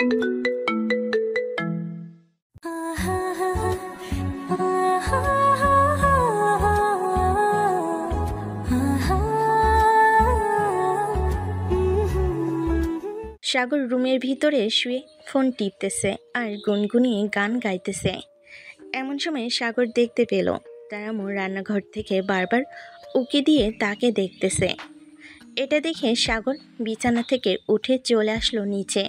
সাগর রুমের ভিতরে শুয়ে ফোন টিপতেছে আর গুনগুনিয়ে গান গাইতেছে। এমন সময় সাগর দেখতে পেল তার আম্মু রান্নাঘর থেকে বারবার উকি দিয়ে তাকে দেখতেছে। এটা দেখে সাগর বিছানা থেকে উঠে চলে আসলো নিচে।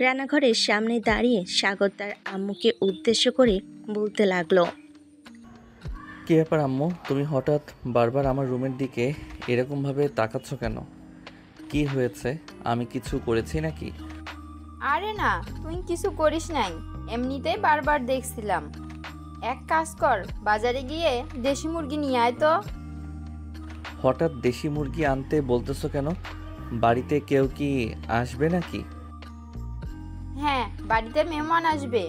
রান্নাঘরের সামনে দাঁড়িয়ে সাগর তার আম্মুকে উদ্দেশ্য করে বলতে লাগলো, কি ব্যাপার আম্মু, তুমি হঠাৎ বারবার আমার রুমের দিকে এরকমভাবে তাকাচ্ছ কেন? কি হয়েছে? আমি কিছু করেছি নাকি? আরে না, তুই কিছু করিস নাই, এমনিতেই বারবার দেখছিলাম। এক কাজ কর, বাজারে গিয়ে দেশি মুরগি নিয়ে আয় তো। হঠাৎ দেশি মুরগি আনতে বলতেছো কেন? বাড়িতে কেউ কি আসবে নাকি? হ্যাঁ, বাড়িতে মেহমান আসবে।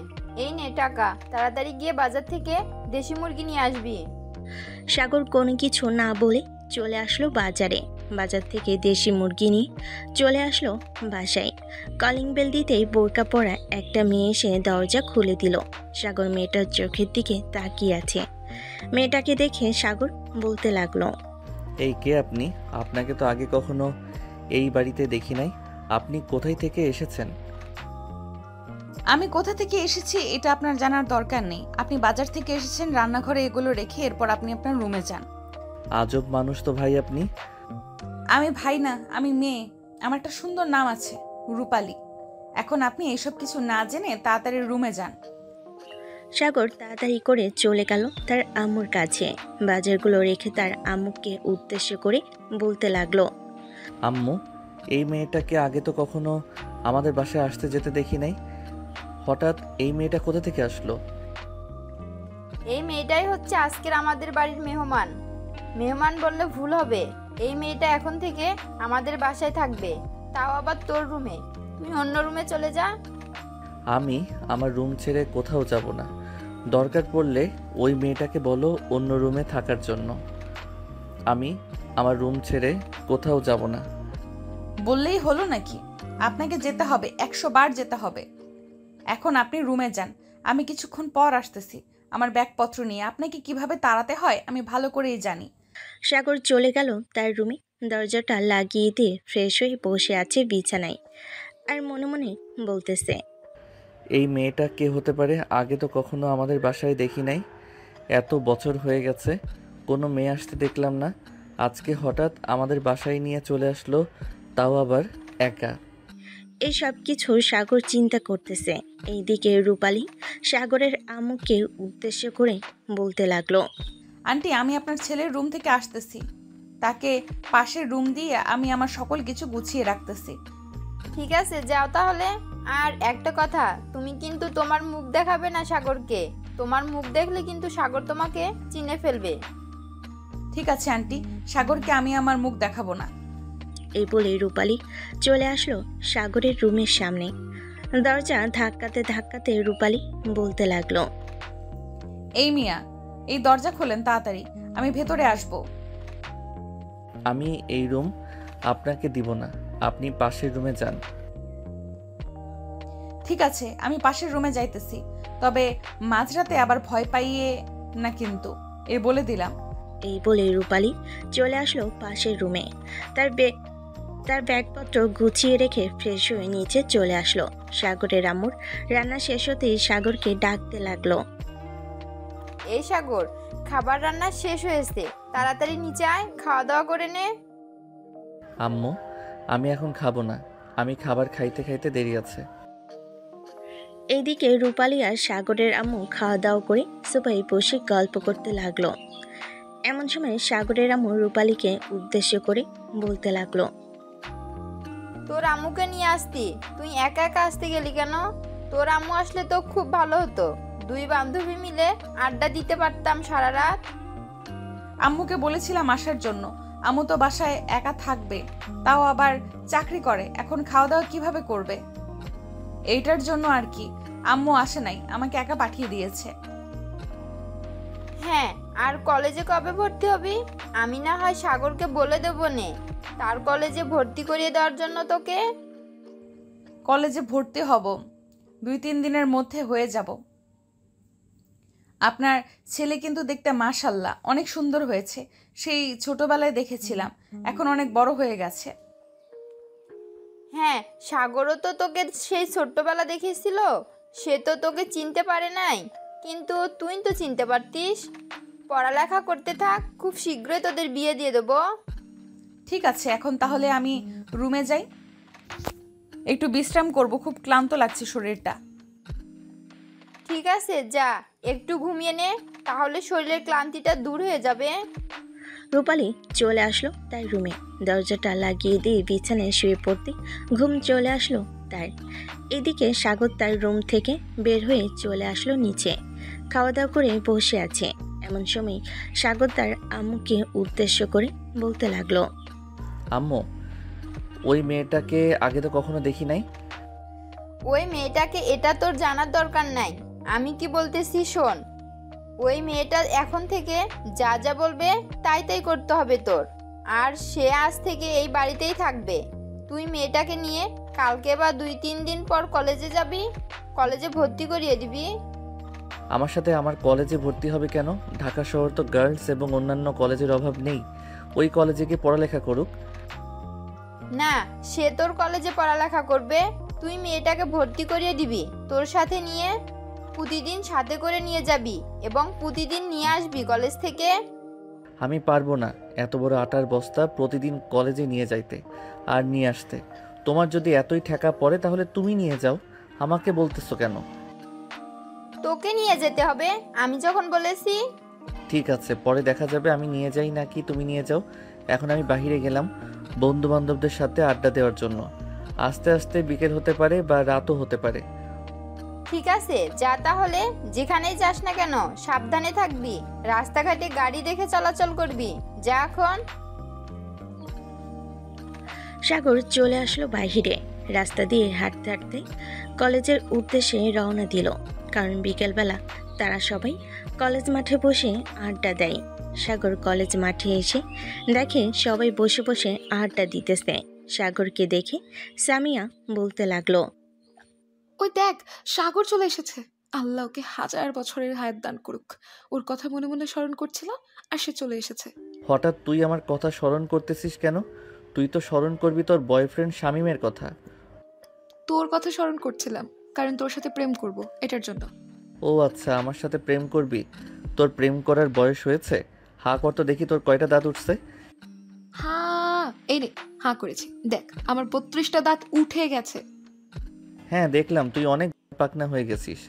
এই নে টাকা, তাড়াতাড়ি গিয়ে বাজার থেকে দেশি মুরগি নিয়ে আসবি। সাগর কোনো কিছু না বলে চলে আসলো বাজারে। বাজার থেকে দেশি মুরগি নিয়ে চলে আসলো বাসায়। কলিং বেল দিতেই বোরকা পরা একটা মেয়ে এসে দরজা খুলে দিল। সাগর মেয়েটার চোখের দিকে তাকিয়ে আছে। মেয়েটাকে দেখে সাগর বলতে লাগলো, এই কে আপনি? আপনাকে তো আগে কখনো এই বাড়িতে দেখি নাই। আপনি কোথায় থেকে এসেছেন? আমি কোথা থেকে এসেছি এটা আপনার জানার দরকার নেই। আপনি বাজার থেকে এসেছেন, রান্নাঘরে এগুলো রেখে এরপর আপনি আপনার রুমে যান। আজব মানুষ তো ভাই আপনি। আমি ভাই না, আমি মেয়ে। আমার একটা সুন্দর নাম আছে, রূপালী। এখন আপনি এইসব কিছু না জেনে তাড়াতাড়ি রুমে যান। সাগর তাড়াতাড়ি করে চলে গেল তার আম্মুর কাছে। বাজারগুলো রেখে তার আম্মুকে উদ্দেশ্য করে বলতে লাগলো, আম্মু, এই মেয়েটাকে আগে তো কখনো আমাদের বাসায় আসতে যেতে দেখি নাই। হঠাৎ এই মেয়েটা কোথা থেকে আসলো? এই মেয়েটাই হচ্ছে আজকের আমাদের বাড়ির মেহমান। মেহমান বললে ভুল হবে। এই মেয়েটা এখন থেকে আমাদের বাসায় থাকবে, তাও আবার তোর রুমে। তুই অন্য রুমে চলে যা। আমি আমার রুম ছেড়ে কোথাও যাব না। দরকার পড়লে ওই মেয়েটাকে বলো অন্য রুমে থাকার জন্য। আমি আমার রুম ছেড়ে কোথাও যাব না। বললেই হলো নাকি? আপনাকে যেতে হবে, 100 বার যেতে হবে। এখন আপনি রুমে যান, আমি কিছুক্ষণ পর আসতেছি আমার ব্যাগপত্র নিয়ে। আপনাকে কিভাবে তাড়াতে হয় আমি ভালো করেই জানি। সাগর চলে গেল তার রুমে। দরজাটা লাগিয়ে দিয়ে ফ্রেশ হয়ে বসে আছে বিছানায় আর মনে মনে বলতেছে, এই মেয়েটা কে হতে পারে? আগে তো কখনো আমাদের বাসায় দেখি নাই। এত বছর হয়ে গেছে কোনো মেয়ে আসতে দেখলাম না। আজকে হঠাৎ আমাদের বাসায় নিয়ে চলে আসলো, তাও আবার একা। এই সব কিছু সাগর চিন্তা করতেছে। এইদিকে রূপালী সাগরের আম্মুকে উদ্দেশ্য করে বলতে লাগলো, আন্টি, আমি আপনার ছেলের রুম থেকে আসতেছি। তাকে পাশের রুম দিয়ে আমি আমার সকল কিছু গুছিয়ে রাখতেছি। ঠিক আছে, যাও তাহলে। আর একটা কথা, তুমি কিন্তু তোমার মুখ দেখাবে না সাগরকে। তোমার মুখ দেখলে কিন্তু সাগর তোমাকে চিনে ফেলবে। ঠিক আছে আন্টি, সাগরকে আমি আমার মুখ দেখাবো না। এই বলে রূপালী চলে আসলো সাগরের রুমের সামনে। দরজা ধাক্কাতে ধাক্কাতে রূপালী বলতে লাগলো, এই মিয়া, এই দরজা খোলেন তাড়াতাড়ি, আমি ভেতরে আসবো। আমি এই রুম আপনাকে দিব না, আপনি পাশের রুমে যান। ঠিক আছে, আমি পাশের রুমে যাইতেছি, তবে মাঝরাতে আবার ভয় পাইয়ে না কিন্তু, এ বলে দিলাম। এই বলে রূপালী চলে আসলো পাশের রুমে। তার ব্যাগপত্র গুছিয়ে রেখে ফ্রেশ হয়ে নিচে চলে আসলো। সাগরের আম্মুর রান্না শেষ হতেই সাগরকে ডাকতে লাগলো, এই সাগর, খাবার রান্না শেষ হয়েছে, তাড়াতাড়ি নিচে আয়, খাওয়া দাওয়া করে নে। আম্মু, আমি এখন খাবো না, আমি খাবার খাইতে খাইতে দেরি আছে। এইদিকে রূপালী আর সাগরের আম্মু খাওয়া দাওয়া করে সোফায় বসে গল্প করতে লাগলো। এমন সময় সাগরের আম্মু রূপালীকে উদ্দেশ্য করে বলতে লাগলো, তোর আম্মুকে নিয়ে আসতি, তুই একা একা আসতে গেলি কেন? তোর আম্মু আসলে তো খুব ভালো হতো, দুই বান্ধবী মিলে আড্ডা দিতে পারতাম সারা রাত। আম্মুকে বলেছিলাম আসার জন্য, আম্মু তো বাসায় একা থাকবে, তাও আবার চাকরি করে, এখন খাওয়া দাওয়া কিভাবে করবে? এইটার জন্য আর কি, আম্মু আসে নাই, আমাকে একা পাঠিয়ে দিয়েছে। হ্যাঁ, আর কলেজে কবে ভর্তি হবি? আমি না হয় সাগরকে বলে দেবো নে, তার কলেজে ভর্তি করিয়ে দেওয়ার জন্য তোকে। কলেজে ভর্তি হব, 2-3 দিনের মধ্যে হয়ে যাব। আপনার ছেলে কিন্তু দেখতে মাশাল্লাহ অনেক সুন্দর হয়েছে। সেই ছোটবেলায় দেখেছিলাম, এখন অনেক বড় হয়ে গেছে। হ্যাঁ, সাগরও তো তোকে সেই ছোট্টবেলা দেখেছিল, সে তো তোকে চিনতে পারে নাই, কিন্তু তুই তো চিনতে পারতিস। পড়ালেখা করতে থাক, খুব শীঘ্রই তোদের বিয়ে দিয়ে দেবো। ঠিক আছে, এখন তাহলে আমি রুমে যাই, একটু বিশ্রাম করব, খুব ক্লান্ত লাগছে শরীরটা। ঠিক আছে, যা একটু ঘুমিয়ে নে, তাহলে শরীরের ক্লান্তিটা দূর হয়ে যাবে। রূপালী চলে আসলো তার রুমে, দরজাটা লাগিয়ে দিয়ে বিছানায় শুয়ে পড়তে ঘুম চলে আসলো তার। এদিকে সাগর তার রুম থেকে বের হয়ে চলে আসলো নিচে, খাওয়া দাওয়া করে বসে আছে। এমন সময় সাগর তার আম্মুকে উদ্দেশ্য করে বলতে লাগলো, আম্মু, ওই মেয়েটাকে আগে তো কখনো দেখি নাই। ওই মেয়েটাকে এটা তোর জানার দরকার নাই, আমি কি বলতেছি শোন। ওই মেয়েটা এখন থেকে যা যা বলবে তাই তাই করতে হবে তোর, আর সে আজ থেকে এই বাড়িতেই থাকবে। তুই মেয়েটাকে নিয়ে কালকে বা 2-3 দিন পর কলেজে যাবি, কলেজে ভর্তি করিয়ে দিবি। আমার সাথে আমার কলেজে ভর্তি হবে কেন? ঢাকা শহর তো গার্লস এবং অন্যান্য কলেজের অভাব নেই। ওই কলেজে গিয়ে পড়ালেখা করুক। না, সে তোর কলেজে পড়ালেখা করবে, তুই মেয়েটাকে ভর্তি করিয়ে দিবি, তোর সাথে নিয়ে প্রতিদিন সাথে করে নিয়ে যাবি এবং প্রতিদিন নিয়ে আসবি কলেজ থেকে। আমি পারবো না এত বড় আটার বস্তা প্রতিদিন কলেজে নিয়ে যাইতে আর নিয়ে আসতে। তোমার যদি এতই ঠেকা পড়ে তাহলে তুমি নিয়ে যাও, আমাকে বলতেছো কেন? তোকে নিয়ে যেতে হবে, আমি যখন বলেছি। ঠিক আছে, পরে দেখা যাবে আমি নিয়ে যাই নাকি তুমি নিয়ে যাও। এখন আমি বাইরে গেলাম বন্ধু বান্ধবদের সাথে আড্ডা দেওয়ার জন্য। আস্তে আস্তে বিকেল হতে পারে বা রাতও হতে পারে। ঠিক আছে, যা তাহলে, যেখানেই যাস না কেন সাবধানে থাকবি, রাস্তাঘাটে গাড়ি দেখে চলাচল করবি, যা এখন। সাগর চলে আসলো বাইরে, রাস্তা দিয়ে হাঁটতে হাঁটতে কলেজের উদ্দেশ্যে রওনা দিল। কারণ বিকেলবেলা তারা সবাই কলেজ মাঠে বসে আড্ডা দেয়। সাগর কলেজ মাঠে এসে দেখে সবাই বসে বসে আড্ডা দিতেছে। সাগরকে দেখে সামিয়া বলতে লাগলো, ওই দেখ, সাগর চলে এসেছে। আল্লাহ ওকে 1000 বছরের হায়াত দান করুক। ওর কথা মনে মনে স্মরণ করছিল আর সে চলে এসেছে। হঠাৎ তুই আমার কথা স্মরণ করতেছিস কেন? তুই তো স্মরণ করবি তোর বয়ফ্রেন্ড শামীমের কথা। তোর কথা স্মরণ করছিলাম, কারণ তোর সাথে প্রেম করব, এটার জন্য। ও আচ্ছা, আমার সাথে প্রেম করবি? তোর প্রেম করার বয়স হয়েছে? হা কর তো দেখি, তোর কয়টা দাঁত উঠছে? হ্যাঁ, এই রে, হ্যাঁ করেছি, দেখ আমার 32টা দাঁত উঠে গেছে। হ্যাঁ দেখলাম, তুই অনেক পাকনা হয়ে গেছিস।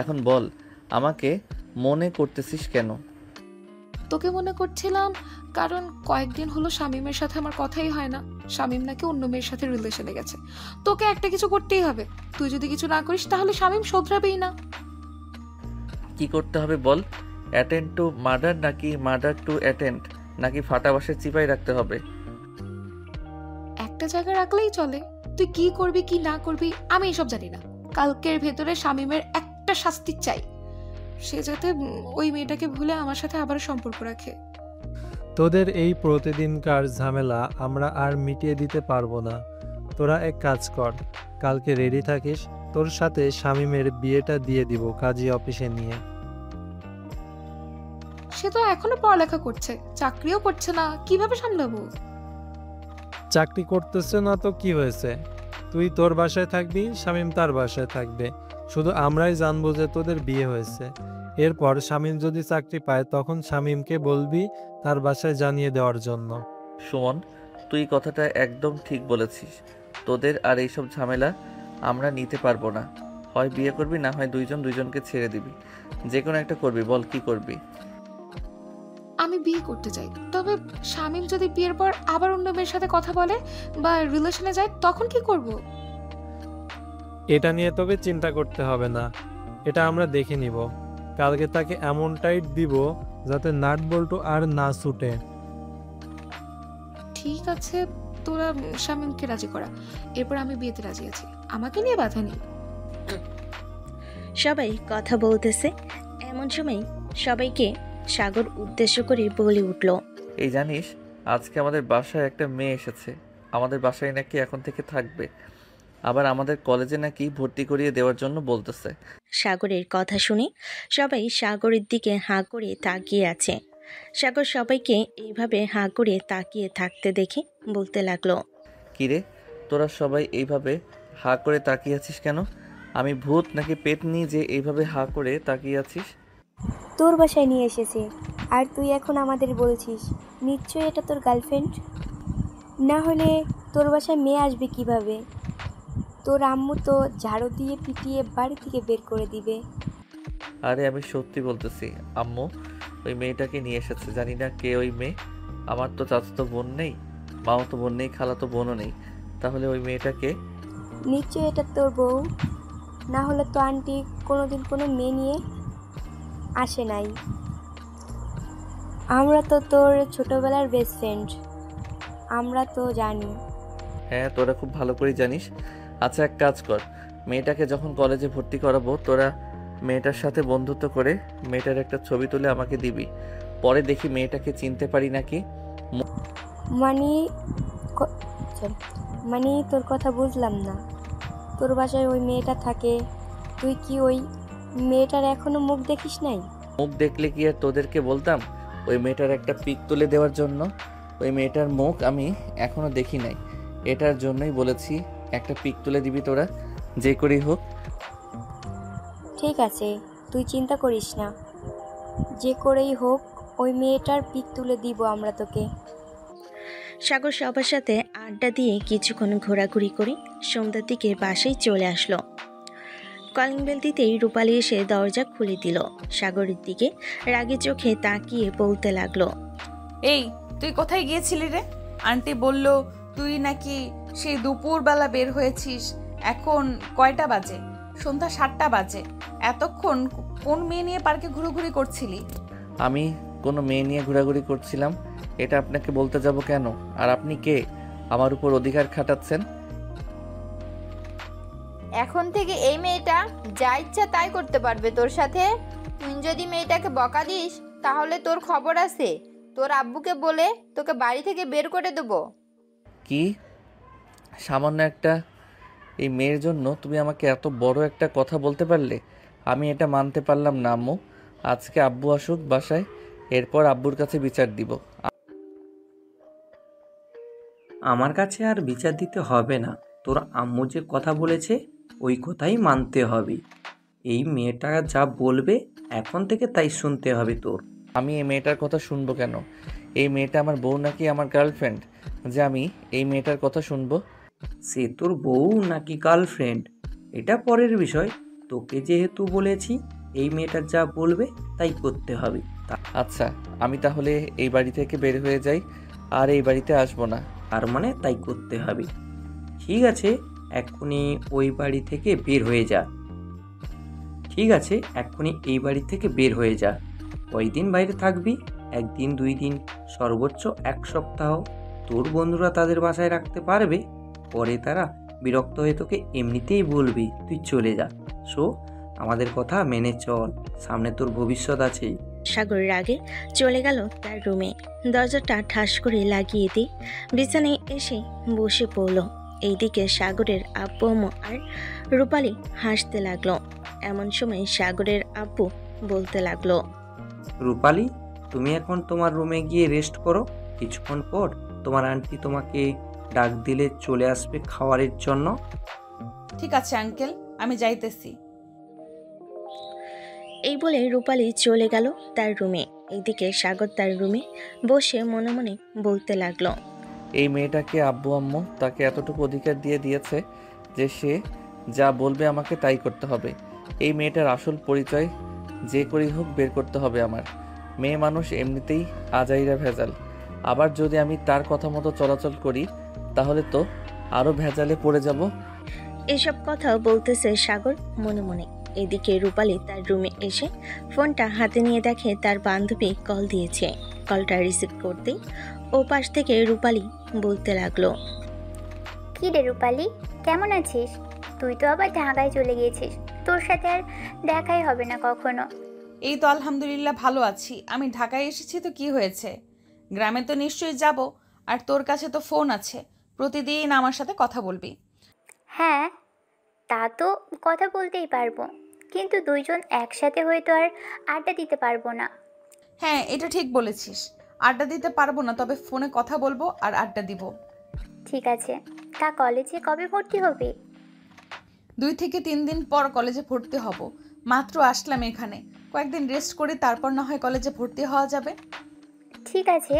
এখন বল, আমাকে মনে করতেছিস কেন? তোকে মনে করছিলাম কারণ কয়েকদিন হলো শামীমের সাথে আমার কথাই হয় না। শামীম নাকি অন্য মেয়ের সাথে রিলেশনে গেছে। তোকে একটা কিছু করতেই হবে। তুই যদি কিছু না করিস তাহলে শামীম শোধরাবেই না। কি করতে হবে বল? অ্যাটেন্ড টু মার্ডার নাকি মার্ডার টু অ্যাটেন্ড, নাকি ফাটা বাসে চিপাই রাখতে হবে? একটা জায়গায় রাখলেই চলে। তুই কি করবি কি না করবি আমি এসব জানি না। কালকের ভেতরে শামীমের একটা শাস্তি চাই, সে যাতে ওই মেয়েটাকে ভুলে আমার সাথে আবার সম্পর্ক রাখে। তোদের এই প্রতিদিনকার ঝামেলা আমরা আর মিটিয়ে দিতে পারবো না। তোরা এক কাজ কর, কালকে রেডি থাকিস, তোর সাথে শামীমের বিয়েটা দিয়ে দিব কাজী অফিসে নিয়ে। সে তো এখনো পড়ালেখা করছে, চাকরিও করছে না, কিভাবে সামলাবো? চাকরি করতেছে না তো কি হয়েছে? তুই তোর বাসায় থাকবি, শামীম তার বাসায় থাকবে। শুধু আমরাই জানবো যে তোদের বিয়ে হয়েছে। এরপর শামীম যদি চাকরি পায় তখন শামীমকে বলবি তার বাসায় জানিয়ে দেওয়ার জন্য। সুমন, তুই কথাটা একদম ঠিক বলেছিস। তোদের আর এইসব ঝামেলা আমরা নিতে পারবো না। হয় বিয়ে করবি, না হয় দুইজনকে ছেড়ে দিবি। যে কোনো একটা করবি, বল কি করবি? আমি বিয়ে করতে চাই, তবে শামীম যদি বিয়ের পর আবার অন্য মেয়ের সাথে কথা বলে বা রিলেশনে যায় তখন কি করব? এটা নিয়ে তোকে চিন্তা করতে হবে না, এটা আমরা দেখে নিব। কালকে তাকে এমন টাইট দিব যাতে নাট বল্টু আর না ছুটে। ঠিক আছে, তোরা শামীমকে রাজি করা, এরপর আমি বিয়েতে রাজি আছি, আমাকে নিয়ে বাধা নেই। সবাই কথা বলতেছে। এমন সময় সবাইকে সাগর উদ্দেশ্য করে বলে উঠল, এই জানিস, আজকে আমাদের বাসায় একটা মেয়ে এসেছে। আমাদের বাসায় নাকি এখন থেকে থাকবে। আবার আমাদের কলেজে নাকি ভর্তি করিয়ে দেওয়ার জন্য বলতেছে। সাগরের কথা শুনে সবাই সাগরের দিকে হাঁ করে তাকিয়ে আছে। সাগর সবাইকে এইভাবে হাঁ করে তাকিয়ে থাকতে দেখে বলতে লাগলো, কিরে, তোরা সবাই এইভাবে হা করে তাকিয়ে আছিস কেন? আমি ভূত নাকি পেতনি যে এইভাবে হা করে তাকিয়ে আছিস? তোর বাসায় নিয়ে এসেছে আর তুই এখন আমাদের বলছিস নিশ্চয়ই এটা তোর গার্লফ্রেন্ড। না হলে তোর বাসায় মেয়ে আসবে কিভাবে? তোর আম্মু তো ঝাড়ু দিয়ে পিটিয়ে বাড়ি থেকে বের করে দিবে। আরে আমি সত্যি বলতেছি আম্মু, ওই মেয়েটাকে নিয়ে এসেছে। জানি না কে ওই মেয়ে। আমার তো চাচাতো বোন নেই, মাও তো বোন নেই, খালাতো বোনও নেই। তাহলে ওই মেয়েটাকে? নিশ্চয়ই এটা তোর বউ। না হলে তো আন্টি কোনোদিন কোনো মেয়ে নিয়ে আসে নাই। আমরা তো তোর ছোটবেলার বেস্ট ফ্রেন্ড, আমরা তো জানি। হ্যাঁ, তোরা খুব ভালো করে জানিস। আচ্ছা, এক কাজ কর, মেয়েটাকে যখন কলেজে ভর্তি করাবো তোরা মেয়েটার সাথে বন্ধুত্ব করে মেয়েটার একটা ছবি তুলে আমাকে দিবি। পরে দেখি মেয়েটাকে চিনতে পারি নাকি। মানে মানে তোর কথা বুঝলাম না। তোর বাসায় ওই মেয়েটা থাকে, তুই কি ওই মেয়েটার এখনো মুখ দেখিস নাই? মুখ দেখলে কি আর তোদেরকে বলতাম ওই মেয়েটার একটা পিক তুলে দেওয়ার জন্য? ওই মেয়েটার মুখ আমি এখনো দেখি নাই, এটার জন্যই বলেছি একটা পিক তুলে দিবি তোরা, যে করেই হোক। ঠিক আছে, তুই চিন্তা করিস না, যে করেই হোক ওই মেয়েটার পিক তুলে দিব আমরা তোকে। সাগর সবার সাথে আড্ডা দিয়ে কিছুক্ষণ ঘোরাঘুরি করে সন্ধ্যার দিকে বাসায় চলে আসলো। কলিং বেল দিতেই রূপালী এসে দরজা খুলে দিল। সাগরের দিকে রাগী চোখে তাকিয়ে বলতে লাগলো, এই তুই কোথায় গিয়েছিলি রে? আন্টি বলল তুই নাকি সেই দুপুরবেলা বের হয়েছিস। এখন কয়টা বাজে? সন্ধ্যা 7টা বাজে। এতক্ষণ কোন মেয়ে নিয়ে পার্কে ঘুরোঘুরি করছিলি? আমি কোনো মেয়ে নিয়ে ঘোরাঘুরি করছিলাম, এটা আপনাকে বলতে যাব কেন? আর আপনি কে আমার উপর অধিকার খাটাচ্ছেন? এখন থেকে এই মেয়েটা যা ইচ্ছা তাই করতে পারবে তোর সাথে। তুই যদি মেয়েটাকে বকা দিস তাহলে তোর খবর আছে। তোর আব্বুকে বলে তোকে বাড়ি থেকে বের করে দেবো। কি সামান্য একটা এই মেয়ের জন্য তুমি আমাকে এত বড় একটা কথা বলতে পারলে? আমি এটা মানতে পারলাম না আম্মু। আজকে আব্বু আসুক বাসায়, এরপর আব্বুর কাছে বিচার দিব। আমার কাছে আর বিচার দিতে হবে না। তোর আম্মু যে কথা বলেছে ওই কথাই মানতে হবে। এই মেয়েটা যা বলবে এখন থেকে তাই শুনতে হবে তোর। আমি এই মেয়েটার কথা শুনবো কেন? এই মেয়েটা আমার বউ নাকি আমার গার্লফ্রেন্ড যে আমি এই মেয়েটার কথা শুনবো? সে তোর বউ নাকি গার্লফ্রেন্ড এটা পরের বিষয়। তোকে যেহেতু বলেছি এই মেয়েটা যা বলবে তাই করতে হবে। আচ্ছা, আমি তাহলে এই বাড়ি থেকে বের হয়ে যাই, আর এই বাড়িতে আসবো না। তার মানে তাই করতে হবে। ঠিক আছে, এক্ষুনি ওই বাড়ি থেকে বের হয়ে যা। ঠিক আছে, এক্ষুনি এই বাড়ি থেকে বের হয়ে যা। কয়দিন বাইরে থাকবি? 1 দিন 2 দিন, সর্বোচ্চ 1 সপ্তাহ। তোর বন্ধুরা তাদের বাসায় রাখতে পারবে, পরে তারা বিরক্ত হয়ে তোকে এমনিতেই বলবি তুই চলে যা। সো আমাদের কথা মেনে চল, সামনে তোর ভবিষ্যৎ আছে। সাগর রাগে চলে গেল তার রুমে। দরজাটা ঠাস করে লাগিয়ে দিয়ে বিছানায় এসে বসে পড়ল। এইদিকে সাগরের আব্বু আম্মু আর রূপালী হাসতে লাগলো। এমন সময় সাগরের আব্বু বলতে লাগলো, রূপালী, তুমি এখন তোমার রুমে গিয়ে রেস্ট করো। কিছুক্ষণ পর তোমার আন্টি তোমাকে ডাক দিলে চলে আসবে খাবারের জন্য। ঠিক আছে আঙ্কেল, আমি যাইতেছি। এই বলে রূপালী চলে গেল তার রুমে। এইদিকে সাগর তার রুমে বসে মনে মনে বলতে লাগলো, এই মেয়েটাকে আব্বু আম্মু তাকে এতটুকু অধিকার দিয়ে দিয়েছে যে সে যা বলবে আমাকে তাই করতে হবে। এই মেয়েটার আসল পরিচয় যে করেই হোক বের করতে হবে আমার। মেয়ে মানুষ এমনিতেই আজাইরা ভেজাল, আবার যদি আমি তার কথা মতো চলাচল করি তাহলে তো আরও ভেজালে পড়ে যাব। এসব কথা বলতেছে সাগর মনে মনে। এদিকে রূপালী তার রুমে এসে ফোনটা হাতে নিয়ে দেখে তার বান্ধবী কল দিয়েছে। কলটা রিসিভ করতেই ও পাশ থেকে রূপালী বলতে লাগলো, কি রে রূপালী, কেমন আছিস? তুই তো আবার ঢাকায় চলে গিয়েছিস, তোর সাথে আর দেখাই হবে না কখনো। এই তো আলহামদুলিল্লাহ ভালো আছি। আমি ঢাকায় এসেছি তো কি হয়েছে? গ্রামে তো নিশ্চয়ই যাব। আর তোর কাছে তো ফোন আছে, প্রতিদিন আমার সাথে কথা বলবি। হ্যাঁ, তা তো কথা বলতেই পারবো, কিন্তু দুইজন একসাথে হয়ে তো আর আড্ডা দিতে পারবো না। হ্যাঁ, এটা ঠিক বলেছিস। আড্ডা দিতে পারবো না, তবে ফোনে কথা বলবো আর আড্ডা দিব। ঠিক আছে, তা কলেজে কবে ভর্তি হবি? 2 থেকে 3 দিন পর কলেজে ভর্তি হব। মাত্র আসলাম এখানে, কয়েকদিন রেস্ট করি, তারপর না হয় কলেজে ভর্তি হওয়া যাবে। ঠিক আছে,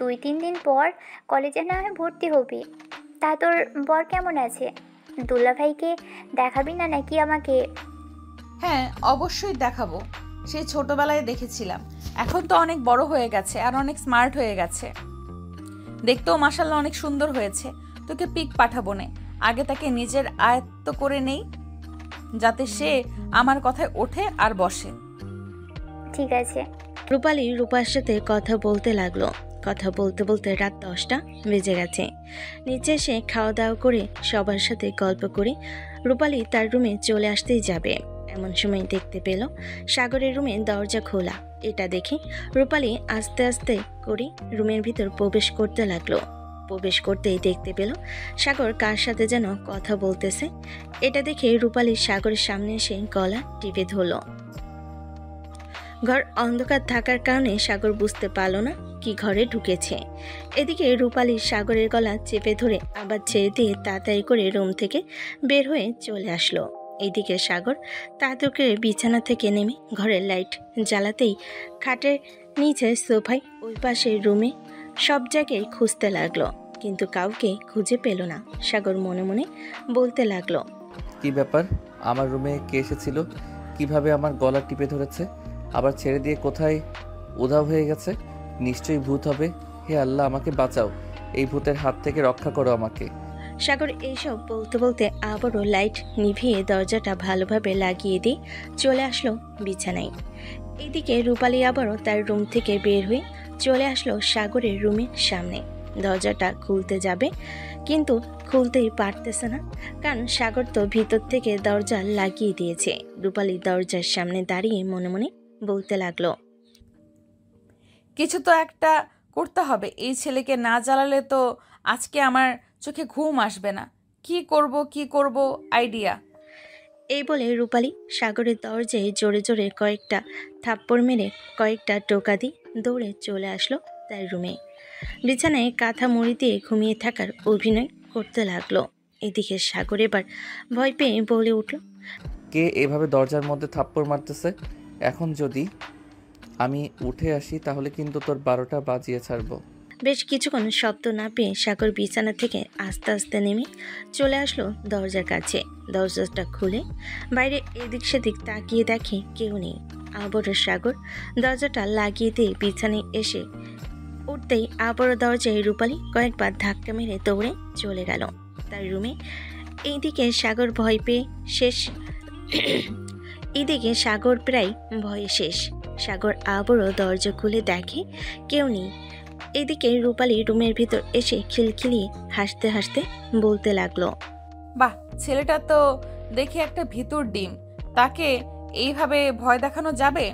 2-3 দিন পর কলেজে না হয় ভর্তি হবি। তা তোর বর কেমন আছে? দুলা ভাইকে দেখাবি না নাকি আমাকে? হ্যাঁ, অবশ্যই দেখাবো। সেই ছোটবেলায় দেখেছিলাম, এখন তো অনেক বড় হয়ে গেছে আর অনেক স্মার্ট হয়ে গেছে। দেখতেও মাশাআল্লাহ অনেক সুন্দর হয়েছে। তোকে পিক পাঠাবো নে, আগে তাকে নিজের আয়ত্ত করে নেই, যাতে সে আমার কথায় ওঠে আর বসে। ঠিক আছে। রূপালী রূপার সাথে কথা বলতে লাগলো। কথা বলতে বলতে রাত 10টা বেজে গেছে। নিচে এসে খাওয়া দাওয়া করে সবার সাথে গল্প করে রূপালী তার রুমে চলে আসতেই যাবে, এমন সময় দেখতে পেল সাগরের রুমে দরজা খোলা। এটা দেখে রূপালী আস্তে আস্তে করে রুমের ভিতর প্রবেশ করতে লাগলো। প্রবেশ করতেই দেখতে পেল সাগর কার সাথে যেন কথা বলতেছে। এটা দেখে রূপালী সাগরের সামনে এসে গলা টিপে ধরল। ঘর অন্ধকার থাকার কারণে সাগর বুঝতে পারল না কি ঘরে ঢুকেছে। এদিকে রূপালী সাগরের গলা চেপে ধরে আবার ছেড়ে দিয়ে তাড়াতাড়ি করে রুম থেকে বের হয়ে চলে আসলো। এইদিকে সাগর তাড়াতাড়ি করে বিছানা থেকে নেমে ঘরের লাইট জ্বালাতেই খাটের নিচে সোফায় ওই পাশের রুমে সব জায়গায় খুঁজতে লাগলো, কিন্তু কাউকে খুঁজে পেল না। সাগর মনে মনে বলতে লাগলো, কি ব্যাপার, আমার রুমে কে এসেছিল? কিভাবে আমার গলা টিপে ধরেছে, আবার ছেড়ে দিয়ে কোথায় উধাও হয়ে গেছে? নিশ্চয়ই ভূত হবে। হে আল্লাহ, আমাকে বাঁচাও, এই ভূতের হাত থেকে রক্ষা করো আমাকে। সাগর এইসব বলতে বলতে আবারও লাইট নিভিয়ে দরজাটা ভালোভাবে লাগিয়ে দিয়ে চলে আসলো বিছানায়। এদিকে রূপালী আবারও তার রুম থেকে বের হয়ে চলে আসলো সাগরের রুমের সামনে। দরজাটা খুলতে যাবে, কিন্তু খুলতেই পারতেছে না, কারণ সাগর তো ভিতর থেকে দরজা লাগিয়ে দিয়েছে। রূপালী দরজার সামনে দাঁড়িয়ে মনে মনে বলতে লাগলো, কিছু তো একটা করতে হবে, এই ছেলেকে না জ্বালালে তো আজকে আমার চোখে ঘুম আসবে না। কি করব আইডিয়া। এই বলে রূপালী সাগরের দরজায় জোরে জোরে কয়েকটা থাপ্পড় মেরে কয়েকটা টোকা দিয়ে দৌড়ে চলে আসলো তার রুমে। বিছানায় কাঁথা মুড়ি দিয়ে ঘুমিয়ে থাকার অভিনয় করতে লাগলো। এদিকে সাগর এবার ভয় পেয়ে বলে উঠল, কে এভাবে দরজার মধ্যে থাপ্পড় মারতেছে? এখন যদি আমি উঠে আসি তাহলে কিন্তু তোর 12টা বাজিয়ে ছাড়বো। বেশ কিছুক্ষণ শব্দ না পেয়ে সাগর বিছানা থেকে আস্তে আস্তে নেমে চলে আসলো দরজার কাছে। দরজাটা খুলে বাইরে এদিক সেদিক তাকিয়ে দেখে কেউ নেই। আবারও সাগর দরজাটা লাগিয়ে দিয়ে বিছানায় এসে উঠতেই আবারও দরজায় রূপালী কয়েকবার ধাক্কা মেরে দৌড়ে চলে গেল তার রুমে। এইদিকে সাগর ভয় পেয়ে শেষ এদিকে সাগর প্রায় ভয়ে শেষ। সাগর আবারও দরজা খুলে দেখে কেউ নেই। এদিকে রূপালী রুমের ভিতর এসে খিলখিলিয়ে হাসতে হাসতে বলতে লাগলো, বাহ, ছেলেটা তো দেখি একটা ভিতর ডিম, তাকে এইভাবে ভয় দেখানো যাবে?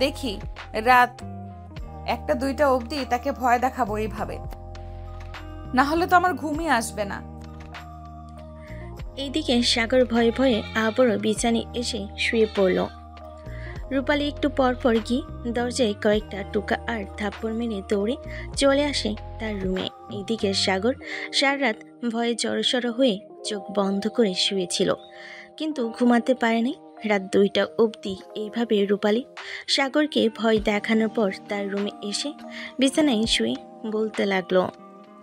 দেখি রাত 1-2টা অবধি তাকে ভয় দেখাবো এইভাবে, না হলে তো আমার ঘুমই আসবে না। এইদিকে সাগর ভয়ে ভয়ে আবারও বিছানায় এসে শুয়ে পড়ল। রূপালী একটু পর পর গিয়ে দরজায় কয়েকটা টোকা আর থাপ্পড় মেরে দৌড়ে চলে আসে তার রুমে। এইদিকে সাগর সারা রাত ভয়ে জড়সড় হয়ে চোখ বন্ধ করে শুয়েছিল, কিন্তু ঘুমাতে পারেনি। রাত 2টা অবধি এইভাবে রূপালী সাগরকে ভয় দেখানোর পর তার রুমে এসে বিছানায় শুয়ে বলতে লাগলো,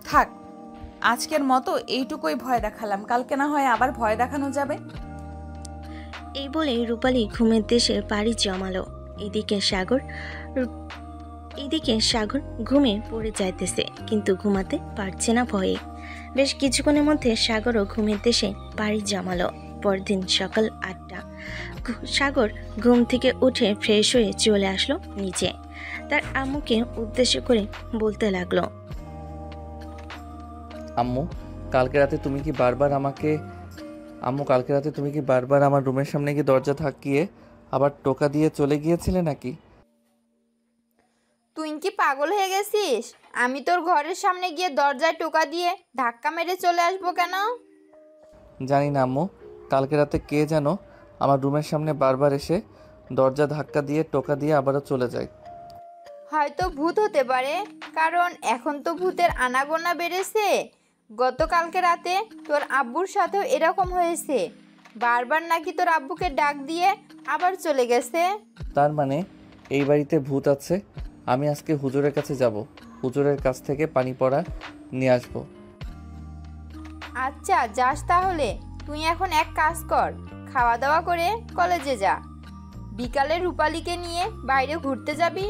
থাক, আজকের মতো এইটুকুই ভয় দেখালাম, কালকে না হয় আবার ভয় দেখানো যাবে। এই বলে রূপালী ঘুমের দেশে পাড়ি জমালো। এদিকে সাগর ঘুমে পড়ে যাইতেছে, কিন্তু ঘুমাতে পারছে না ভয়ে। বেশ কিছুক্ষণের মধ্যে সাগরও ঘুমের দেশে পাড়ি জমালো। পরদিন সকাল 8টা সাগর ঘুম থেকে উঠে ফ্রেশ হয়ে চলে আসলো নিচে। তার আম্মুকে উদ্দেশ্য করে বলতে লাগলো, আম্মু কালকে রাতে তুমি কি বারবার আমার রুমের সামনে গিয়ে দরজা ধাক্কিয়ে আবার টোকা দিয়ে চলে গিয়েছিলে নাকি? তুই কি পাগল হয়ে গেছিস? আমি তোর ঘরের সামনে গিয়ে দরজায় টোকা দিয়ে ধাক্কা মেরে চলে আসবো কেন? জানি না আম্মু, কালকে রাতে কে যেন আমার রুমের সামনে বারবার এসে দরজা ধাক্কা দিয়ে টোকা দিয়ে আবারও চলে যায়। হয়তো ভূত হতে পারে, কারণ এখন তো ভূতের আনাগোনা বেড়েছে। গতকালকে রাতে তোর আব্বুর সাথেও এরকম হয়েছে, বারবার নাকি তোর আব্বুকে ডাক দিয়ে আবার চলে গেছে। তার মানে এই বাড়িতে ভূত আছে। আমি আজকে হুজুরের কাছে যাব, হুজুরের কাছ থেকে পানি পড়া নিয়ে আসবো। আচ্ছা যাস তাহলে। তুই এখন এক কাজ কর, খাওয়া দাওয়া করে কলেজে যা। বিকালে রূপালীকে নিয়ে বাইরে ঘুরতে যাবি।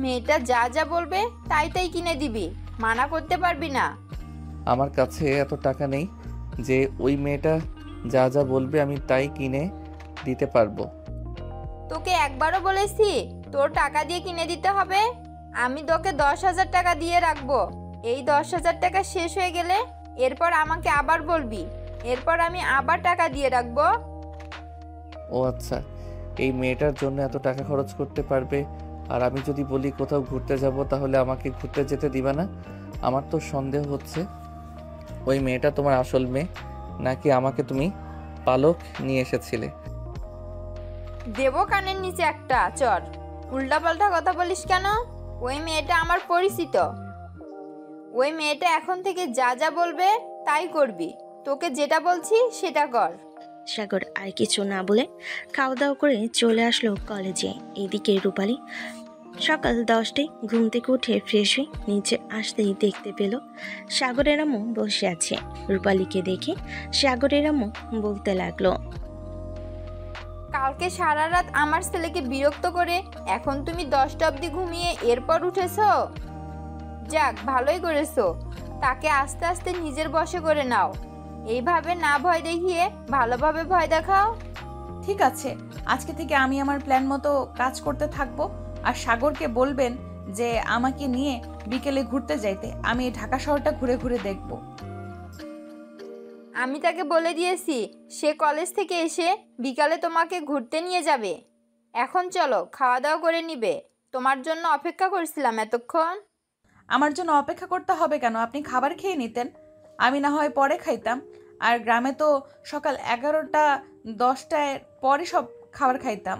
মেয়েটা যা যা বলবে তাই তাই কিনে দিবি, মানা করতে পারবি না। আমার কাছে এত টাকা নেই যে ওই মেয়েটা যা যা বলবে আমি তাই কিনে দিতে পারবো। তোকে একবারও বলেছি তোর টাকা দিয়ে কিনে দিতে হবে? আমি তোকে 10,000 টাকা দিয়ে রাখবো। এই 10,000 টাকা শেষ হয়ে গেলে এরপর আমাকে আবার বলবি, এরপর আমি আবার টাকা দিয়ে রাখবো। ও আচ্ছা, এই মেয়েটার জন্য এত টাকা খরচ করতে পারবে, আর আমি যদি বলি কোথাও ঘুরতে যাব তাহলে আমাকে ঘুরতে যেতে দিবা না? আমার তো সন্দেহ হচ্ছে ওই মেয়েটা তোমার আসল মেয়ে, নাকি আমাকে তুমি পালক নিয়ে এসেছিলে। দেবো কানের নিচে একটা চর। উল্টাপাল্টা কথা বলিস কেন? ওই মেয়েটা আমার পরিচিত। ওই মেয়েটা এখন থেকে যা যা বলবে তাই করবি। তোকে যেটা বলছি সেটা কর। সাগর আর কিছু না বলে খাওয়া দাওয়া করে চলে আসলো কলেজে। এদিকে রূপালী সকাল 10টায় ঘুম থেকে উঠে ফ্রেশ হয়ে নিচে আসতেই দেখতে পেল সাগরের আম্মু বসে আছে। রূপালীকে দেখে সাগরের আম্মু বলতে লাগলো, কালকে সারা রাত আমার ছেলেকে বিরক্ত করে এখন তুমি 10টা অবধি ঘুমিয়ে এরপর উঠেছো। যাক, ভালোই করেছো। তাকে আস্তে আস্তে নিজের বশে করে নাও। এইভাবে না ভয় দেখিয়ে ভালোভাবে ভয় দেখাও। ঠিক আছে, আজকে থেকে আমি আমার প্ল্যান মতো কাজ করতে থাকবো। আর সাগরকে বলবেন যে আমাকে নিয়ে বিকেলে ঘুরতে যাইতে। আমি এই ঢাকা শহরটা ঘুরে ঘুরে দেখব। আমি তাকে বলে দিয়েছি সে কলেজ থেকে এসে বিকালে তোমাকে ঘুরতে নিয়ে যাবে। এখন চলো, খাওয়া দাওয়া করে নিবে। তোমার জন্য অপেক্ষা করছিলাম এতক্ষণ। আমার জন্য অপেক্ষা করতে হবে কেন? আপনি খাবার খেয়ে নিতেন, আমি না হয় পরে খাইতাম। আর গ্রামে তো সকাল 11টা 10টায় পরে সব খাবার খাইতাম,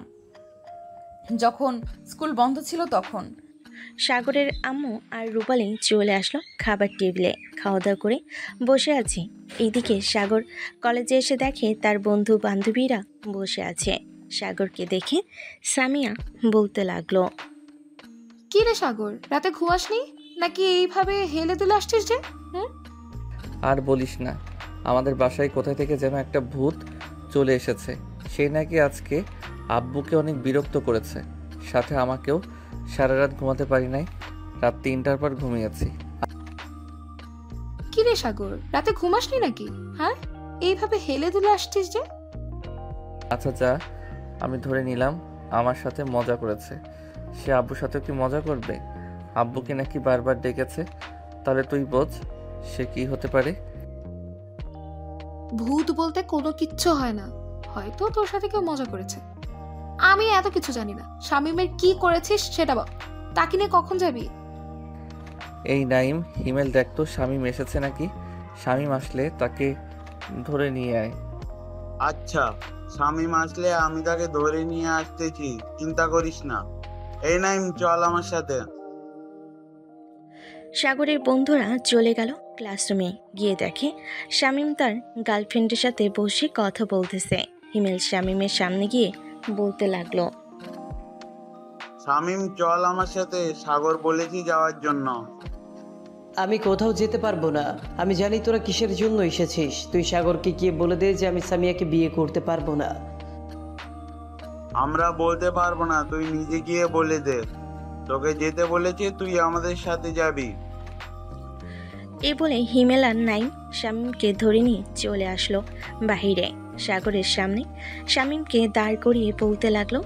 যখন স্কুল বন্ধ ছিল তখন। সাগরের আম্মু আর রূপালী চলে আসলো খাবার টেবিলে। খাওয়া দাওয়া করে বসে আছে। এইদিকে সাগর কলেজে এসে দেখে তার বন্ধু বান্ধবীরা বসে আছে। সাগরকে দেখে সামিয়া বলতে লাগলো, কি রে সাগর, রাতে ঘুমাসনি নাকি এইভাবে হেলে দুলে আসছিস যে? আর বলিস না, আমাদের বাসায় কোথায় থেকে যেন একটা ভূত চলে এসেছে। সে নাকি আজকে আব্বুকে অনেক বিরক্ত করেছে, সাথে আমাকেও। সারা রাত ঘুমাতে পারি নাই, রাত 3টার পর ঘুমিয়েছি। কি রে সাগর, রাতে ঘুমাসনি নাকি? হ্যাঁ, এইভাবে হেলে দুলে আসছিস যে? আচ্ছা যা, আমি ধরে নিলাম আমার সাথে মজা করেছে। সে আব্বুর সাথে কি মজা করবে? আব্বুকে নাকি বারবার ডেকেছে। তাহলে তুই বোঝ সে কি হতে পারে। ভূত বলতে কোনো কিচ্ছু হয় না, হয়তো তোর সাথে কেউ মজা করেছে। আমি এত কিছু জানি না। শামীমের কি করেছিস সেটা বল। তাকে নিয়ে কখন যাবি? এই নাইম, হিমেল দেখতো শামীম এসেছে নাকি। শামীম আসলে তাকে ধরে নিয়ে আয়। আচ্ছা, শামীম আসলে আমি তাকে ধরে নিয়ে আসতেছি, চিন্তা করিস না। এই নাইম, চল আমার সাথে। সাগরের বন্ধুরা চলে গেল ক্লাসরুমে। গিয়ে দেখে শামীম তার গার্লফ্রেন্ডের সাথে বসে কথা বলতেছে। হিমেল শামীমের সামনে গিয়ে বলতে লাগলো, শামীম চল আমার সাথে, সাগর বলেছি যাওয়ার জন্য। আমি কোথাও যেতে পারবো না। আমি জানি তোরা কিসের জন্য এসেছিস। তুই সাগরকে গিয়ে বলে দে যে আমি সামিয়াকে বিয়ে করতে পারবো না। আমরা বলতে পারবো না, তুই নিজে গিয়ে বলে দে। তোকে যেতে বলেছে, তুই আমাদের সাথে যাবি। এ বলে হিমেল আর নাইম শামীমকে ধরে নিয়ে চলে আসলো বাহিরে। সাগরের সামনে শামীমকে দাঁড় করিয়ে বলতে লাগলো,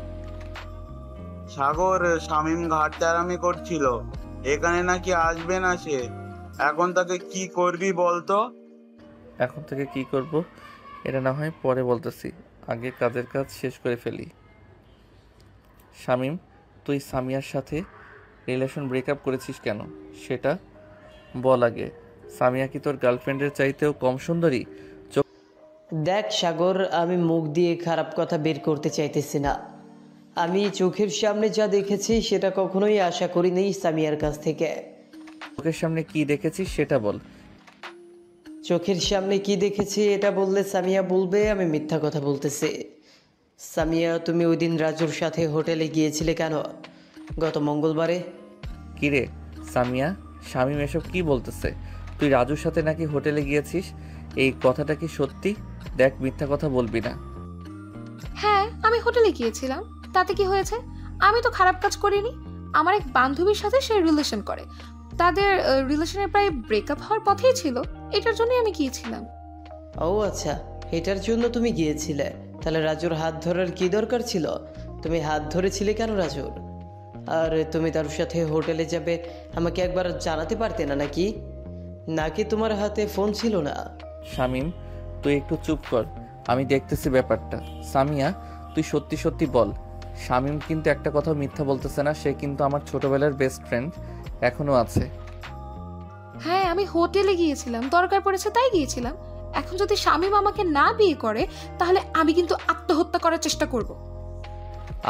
সাগর, শামীম ঘাটতারামি করছিল, এখানে নাকি আসবে না সে। এখন তাকে কি করবি বলতো? এখন থেকে কি করব এটা না হয় পরে বলতেছি, আগে কাজের কাজ শেষ করে ফেলি। শামীম, তুই সামিয়ার সাথে রিলেশন ব্রেকআপ করেছিস কেন সেটা বল আগে। সামিয়া কি তোর গার্লফ্রেন্ডের চাইতেও কম সুন্দরী? দেখ সাগর, আমি মুখ দিয়ে খারাপ কথা বের করতে চাইতেছি না। আমি চোখের সামনে যা দেখেছি সেটা কখনোই আশা করিনি সামিয়ার কাছ থেকে। চোখের সামনে কি দেখেছিস সেটা বল। চোখের সামনে কি দেখেছি এটা বললে সামিয়া বলবে আমি মিথ্যা কথা বলতেছি। সামিয়া, তুমি ওই দিন রাজুর সাথে হোটেলে গিয়েছিলে কেন? গত মঙ্গলবারে। কিরে সামিয়া, শামীম এসব কি বলতেছে? তুই রাজুর সাথে নাকি হোটেলে গিয়েছিস? এই কথাটা কি সত্যি? দেখ, মিথ্যা কথা বলবি না। হ্যাঁ, আমি হোটেলে গিয়েছিলাম, তাতে কি হয়েছে? আমি তো খারাপ কাজ করিনি। আমার এক বান্ধবীর সাথে সে রিলেশন করে, তাদের রিলেশনের প্রায় ব্রেকআপ হওয়ার পথেই ছিল, এটার জন্যই আমি গিয়েছিলাম। ও আচ্ছা, এটার জন্য তুমি গিয়েছিলে। তাহলে রাজুর হাত ধরার কি দরকার ছিল? তুমি হাত ধরেছিলে কেন রাজুর? আর তুমি তার সাথে হোটেলে যাবে আমাকে একবার জানাতে পারতে না নাকি? নাকি তোমার হাতে ফোন ছিল না? শামীম, তুই একটু চুপ কর, আমি দেখতেছি ব্যাপারটা। সামিয়া, তুই সত্যি সত্যি বল। শামীম কিন্তু একটা কথা মিথ্যা বলতেছে না, সে কিন্তু আমার ছোটবেলার বেস্ট ফ্রেন্ড, এখনো আছে। হ্যাঁ, আমি হোটেলে গিয়েছিলাম, দরকার পড়েছে তাই গিয়েছিলাম। এখন যদি শামীম আমাকে না বিয়ে করে তাহলে আমি কিন্তু আত্মহত্যা করার চেষ্টা করব।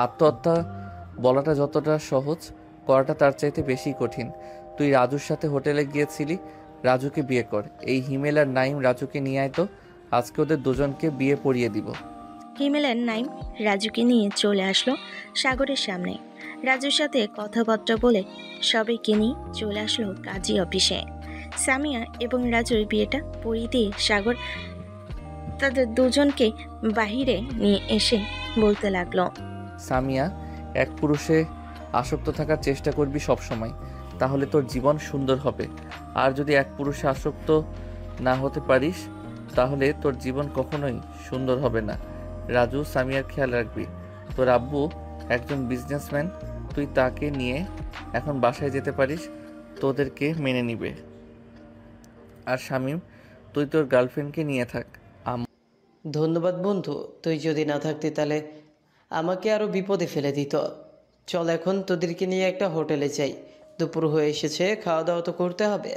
আত্মহত্যা বলাটা যতটা সহজ, করাটা তার চাইতে বেশি কঠিন। তুই রাজুর সাথে হোটেলে গিয়েছিলি, রাজুকে বিয়ে কর। এই হিমেল আর নাইম রাজুকে নিয়ে আয় তো, আজকে ওদের দুজনকে বিয়ে পড়িয়ে দিব। হিমেল আর নাইম রাজুকে নিয়ে চলে আসলো সাগরের সামনে। রাজুর সাথে কথাবার্তা বলে সবাইকে নিয়ে চলে আসলো কাজী অফিসে। সামিয়া এবং রাজুর বিয়েটা পড়িয়ে দিয়ে সাগর তাদের দুজনকে বাহিরে নিয়ে এসে বলতে লাগলো, সামিয়া, এক পুরুষে আসক্ত থাকার চেষ্টা করবি সব সময়, তাহলে তোর জীবন সুন্দর হবে। আর যদি এক পুরুষে আসক্ত না হতে পারিস তাহলে তোর জীবন কখনোই সুন্দর হবে না। রাজু, সামিয়ার খেয়াল রাখবি। তোর আব্বু একজন বিজনেসম্যান, তুই তাকে নিয়ে এখন বাসায় যেতে পারিস, তোদেরকে মেনে নিবে। আর শামীম, তুই তোর গার্লফ্রেন্ডকে নিয়ে থাক। ধন্যবাদ বন্ধু, তুই যদি না থাকতি তাহলে আমাকে আরো বিপদে ফেলে দিত। চল এখন তোদেরকে নিয়ে একটা হোটেলে যাই, দুপুর হয়ে এসেছে, খাওয়া দাওয়া তো করতে হবে।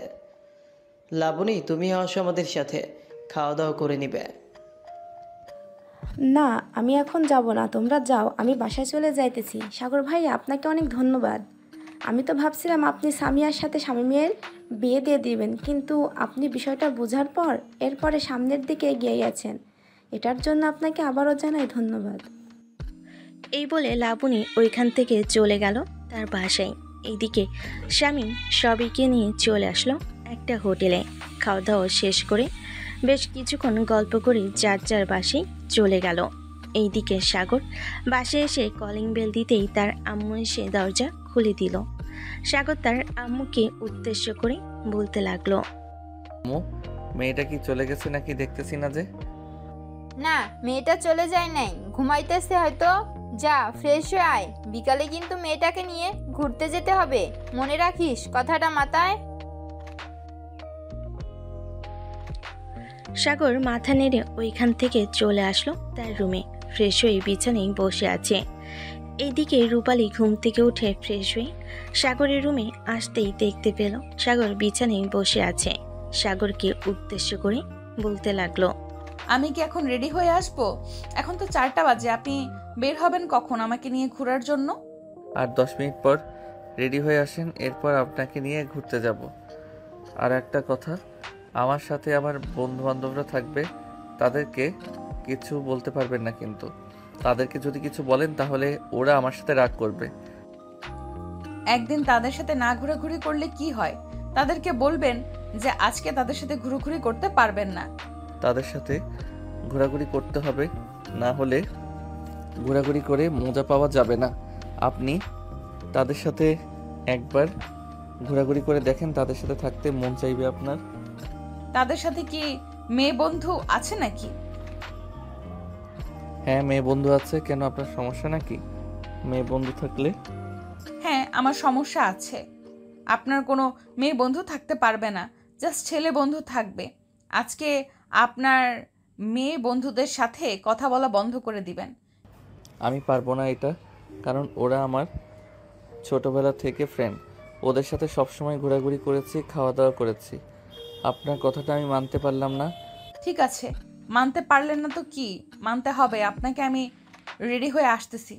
লাবণী, তুমি আসো আমাদের সাথে, খাওয়া দাওয়া করে নিবে। না, আমি এখন যাব না, তোমরা যাও, আমি বাসায় চলে যাইতেছি। সাগর ভাই, আপনাকে অনেক ধন্যবাদ। আমি তো ভাবছিলাম আপনি সামিয়ার সাথে শামীমের বিয়ে দিয়ে দিবেন, কিন্তু আপনি বিষয়টা বোঝার পর এরপরে সামনের দিকে এগিয়ে গেছেন। এটার জন্য আপনাকে আবারও জানাই ধন্যবাদ। এই বলে লাবণী ওইখান থেকে চলে গেল তার বাসায়। এইদিকে শামীম সবাইকে নিয়ে চলে আসলো একটা হোটেলে। খাওয়া দাওয়া শেষ করে বেশ কিছুক্ষণ গল্প করে যার যার বাসায় চলে গেল। এইদিকে সাগর বাসায় এসে কলিং বেল দিতেই তার আম্মু এসে দরজা খুলে দিল। সাগর তার আম্মুকে উদ্দেশ্য করে বলতে লাগলো, আম্মু, মেয়েটা কি চলে গেছে নাকি দেখতেছি না যে? না, মেয়েটা চলে যায় নাই, ঘুমাইতেছে হয়তো। যা ফ্রেশ হয়ে আয়, বিকালে কিন্তু মেয়েটাকে নিয়ে ঘুরতে যেতে হবে, মনে রাখিস কথাটা মাথায়। সাগর মাথা নেড়ে ওইখান থেকে চলে আসলো তার রুমে। ফ্রেশ হয়ে বিছানায় বসে আছে। এইদিকে রূপালী ঘুম থেকে উঠে ফ্রেশ হয়ে সাগরের রুমে আসতেই দেখতে পেল সাগর বিছানায় বসে আছে। সাগরকে উদ্দেশ্য করে বলতে লাগলো, আমি কি এখন রেডি হয়ে আসবো? এখন তো 4টা বাজে, আপনি বের হবেন কখন আমাকে নিয়ে ঘোরার জন্য? আর 10 মিনিট পর রেডি হয়ে আসেন, এরপর আপনাকে নিয়ে ঘুরতে যাব। আর একটা কথা, আমার সাথে আমার বন্ধু বান্ধবরা থাকবে, তাদেরকে কিছু বলতে পারবেন না, কিন্তু তাদেরকে যদি কিছু বলেন তাহলে ওরা আমার সাথে রাগ করবে। একদিন তাদের সাথে না ঘোরাঘুরি করলে কি হয়? তাদেরকে বলবেন যে আজকে তাদের সাথে ঘোরাঘুরি করতে পারবেন না। তাদের সাথে ঘোরাঘুরি করতে হবে, না হলে ঘোরাঘুরি করে মজা পাওয়া যাবে না। আপনি তাদের সাথে একবার ঘোরাঘুরি করে দেখেন, তাদের সাথে থাকতে মন চাইবে আপনার। তাদের সাথে কি মেয়ে বন্ধু আছে নাকি? হ্যাঁ, মেয়ে বন্ধু আছে। কেন, আপনার সমস্যা নাকি মেয়ে বন্ধু থাকলে? হ্যাঁ, আমার সমস্যা আছে। আপনার কোনো মেয়ে বন্ধু থাকতে পারবে না, জাস্ট ছেলে বন্ধু থাকবে। আজকে আপনার মেয়ে বন্ধুদের সাথে কথা বলা বন্ধ করে দিবেন। আমি পারবো না এটা, কারণ ওরা আমার ছোটবেলা থেকে ফ্রেন্ড, ওদের সাথে সবসময় ঘোরাঘুরি করেছি, খাওয়া দাওয়া করেছি। আপনার কথাটা আমি মানতে পারলাম না। ঠিক আছে, মানতে পারলেন না তো কি, মানতে হবে আপনাকে। আমি রেডি হয়ে আসতেছি।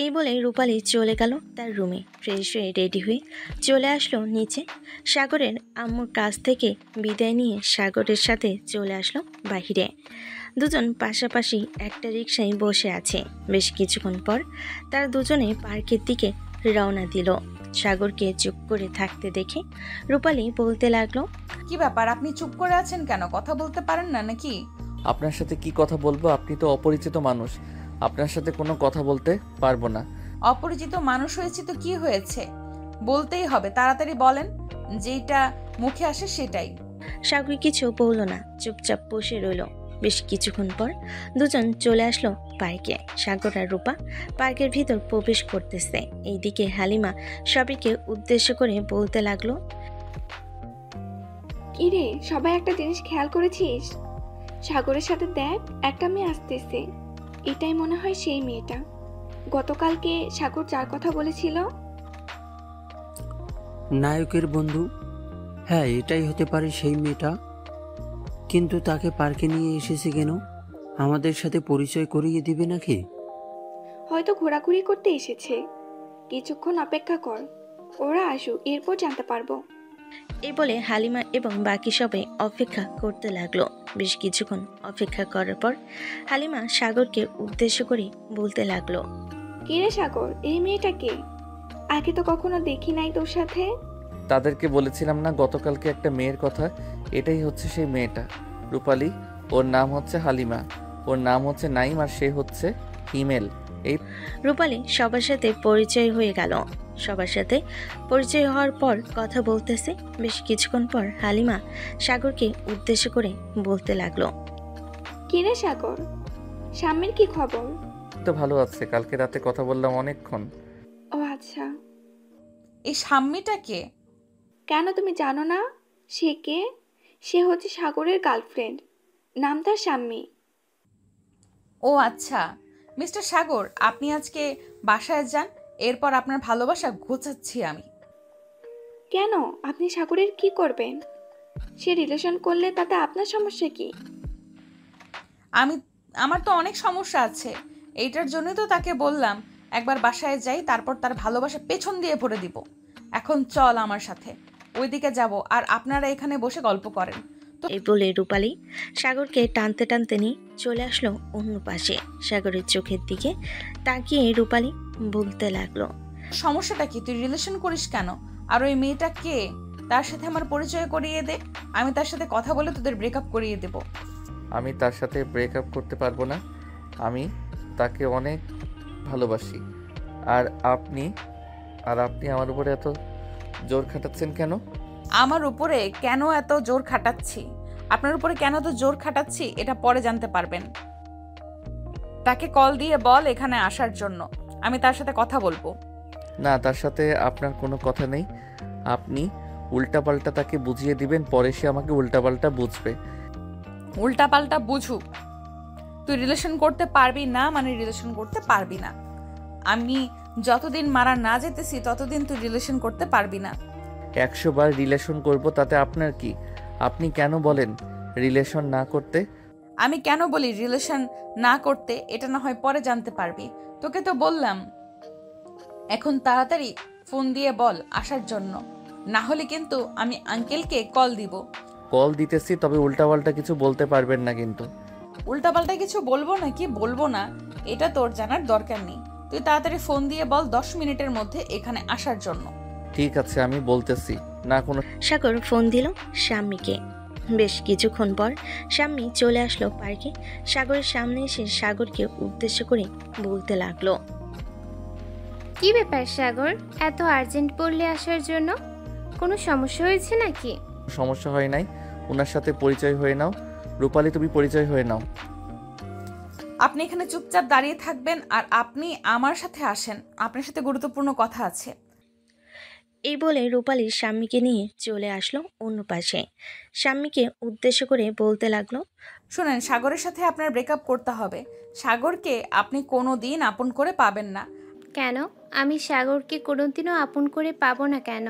এই বলে রূপালী চলে গেল তার রুমে। ফ্রেশ হয়ে রেডি হয়ে চলে আসলো নিচে। সাগরের আম্মুর কাছ থেকে বিদায় নিয়ে সাগরের সাথে চলে আসলো বাহিরে। দুজন পাশাপাশি একটা রিকশায় বসে আছে। বেশ কিছুক্ষণ পর তারা দুজনে পার্কের দিকে রওনা দিল। সাগরকে চুপ করে থাকতে দেখে রূপালী বলতে লাগলো, কি ব্যাপার, আপনি চুপ করে আছেন কেন? কথা বলতে পারেন না নাকি? আপনার সাথে কি কথা বলবো? আপনি তো অপরিচিত মানুষ, আপনার সাথে কোনো কথা বলতে পারবো না। অপরিচিত মানুষ হয়েছে তো কি হয়েছে, বলতেই হবে। তাড়াতাড়ি বলেন, যেটা মুখে আসে সেটাই। সাগর কিছু বলল না, চুপচাপ বসে রইল। বেশ কিছুক্ষণ পর দুজন চলে আসলো পার্কে। সাগর আর রূপা পার্কের ভিতর প্রবেশ করতেছে। এইদিকে হালিমা সবাইকে উদ্দেশ্য করে বলতে লাগলো, কিরে সবাই একটা জিনিস খেয়াল করেছিস? সাগরের সাথে দেখ, একটা মেয়ে আসতেছে। এটাই মনে হয় সেই মেয়েটা গতকালকে সাগর যার কথা বলেছিল। নায়কের বন্ধু? হ্যাঁ, এটাই হতে পারে সেই মেয়েটা। কিন্তু তাকে পার্কে নিয়ে এসেছে কেন? আমাদের সাথে পরিচয় করিয়ে দিবে নাকি? হয়তো ঘোরাঘুরি করতে এসেছে। কিছুক্ষণ অপেক্ষা কর, ওরা আসুক, এরপর জানতে পারবো। এই বলে হালিমা এবং বাকি সবাই অপেক্ষা করতে লাগলো। বেশ কিছুক্ষণ অপেক্ষা করার পর হালিমা সাগরকে উদ্দেশ্য করে বলতে লাগলো, কিরে সাগর, এই মেয়েটা কে? আগে তো কখনো দেখি নাই তোর সাথে। তাদেরকে বলেছিলাম না গতকালকে একটা মেয়ের কথা, এটাই হচ্ছে সেই মেয়েটা। রূপালী, ওর নাম হচ্ছে হালিমা, ওর নাম হচ্ছে নাইম, আর সে হচ্ছে হিমেল। এই রূপালী সবার সাথে পরিচয় হয়ে গেল। সবার সাথে পরিচয় হওয়ার পর কথা বলতেছে। বেশ কিছুক্ষণ পর হালিমা সাগরকে উদ্দেশ্য করে বলতে লাগলো, কিরে সাগর, স্বামীর কি খবর? তো ভালো আছে, কালকে রাতে কথা বললাম অনেকক্ষণ। ও আচ্ছা। এই সাম্মিটা কে? কেন তুমি জানো না সে কে? সে হচ্ছে সাগরের গার্লফ্রেন্ড, নাম তার শাম্মী। ও আচ্ছা। মিস্টার সাগর, আপনি আজকে বাসায় যান, এরপর আপনার ভালোবাসা গোছাচ্ছি আমি। কেন, আপনি সাগরের কি করবেন? সে রিলেশন করলে তাতে আপনার সমস্যা কি? আমার তো অনেক সমস্যা আছে, এইটার জন্যই তো তাকে বললাম একবার বাসায় যাই, তারপর তার ভালোবাসা পেছন দিয়ে ভরে দিব। এখন চল আমার সাথে, ওইদিকে যাব, আর আপনারা এখানে বসে গল্প করেন। এই বলে রূপালী সাগরকে টানতে টানতে নিয়ে চলে আসলো অন্য পাশে। সাগরের চোখের দিকে তাকিয়ে রূপালী বলতে লাগলো, সমস্যাটা কি? তুই রিলেশন করিস কেন? আর ওই মেয়েটা কে? তার সাথে আমার পরিচয় করিয়ে দে, আমি তার সাথে কথা বলে তোদের ব্রেকআপ করিয়ে দেব। আমি তার সাথে ব্রেকআপ করতে পারবো না, আমি তাকে অনেক ভালোবাসি। আর আপনি আমার উপরে এত জোর খাটাচ্ছেন কেন? আমার উপরে কেন এত জোর খাটাচ্ছি, আপনার উপরে কেন তো জোর খাটাচ্ছি এটা পরে জানতে পারবেন। তাকে কল দিয়ে বল এখানে আসার জন্য, আমি তার সাথে কথা বলবো। না, তার সাথে আপনার কোনো কথা নেই। আপনি উল্টাপাল্টা তাকে বুঝিয়ে দিবেন, পরে সে আমাকে উল্টাপাল্টা বুঝবে। উল্টাপাল্টা বুঝুক, তুই রিলেশন করতে পারবি না মানে রিলেশন করতে পারবি না। আমি যতদিন মারা না যেতেছি ততদিন তুই রিলেশন করতে পারবি না। 100 বার রিলেশন করব, তাতে আপনার কি? আপনি কেন বলেন রিলেশন না করতে? আমি কেন বলি রিলেশন না করতে এটা না হয় পরে জানতে পারবি। তোকে তো বললাম এখন তাড়াতাড়ি ফোন দিয়ে বল আসার জন্য, না হলে কিন্তু আমি আঙ্কেলকে কল দিব। কল দিতেছি, তবে উল্টাপাল্টা কিছু বলতে পারবেন না কিন্তু। উল্টাপাল্টা কিছু বলবো না কি বলবো না এটা তোর জানার দরকার নেই। তুই তাড়াতাড়ি ফোন দিয়ে বল 10 মিনিটের মধ্যে এখানে আসার জন্য। ঠিক আছে, আমি বলতেছি না কোনো। সাগর ফোন দিল শাম্মীকে। বেশ কিছুক্ষণ পর শাম্মী চলে আসলো পার্কে। সাগরের সামনে এসে সাগরকে উদ্দেশ্য করে বলতে লাগলো, কি ব্যাপার সাগর, এত আর্জেন্ট বললে আসার জন্য? কোনো সমস্যা হয়েছে নাকি? সমস্যা হয় নাই, ওনার সাথে পরিচয় হয়ে নাও। রূপালী, তুমি পরিচয় হয়ে নাও। আপনি এখানে চুপচাপ দাঁড়িয়ে থাকবেন আর আপনি আমার সাথে আসেন, আপনার সাথে গুরুত্বপূর্ণ কথা আছে। এই বলে রূপালী শাম্মীকে নিয়ে চলে আসলো অন্য পাশে। শাম্মীকে উদ্দেশ্য করে বলতে লাগলো, শুনেন, সাগরের সাথে আপনার ব্রেকআপ করতে হবে। সাগরকে আপনি কোনো দিন আপন করে পাবেন না। কেন? আমি সাগরকে কোনোদিনও আপন করে পাবো না কেন?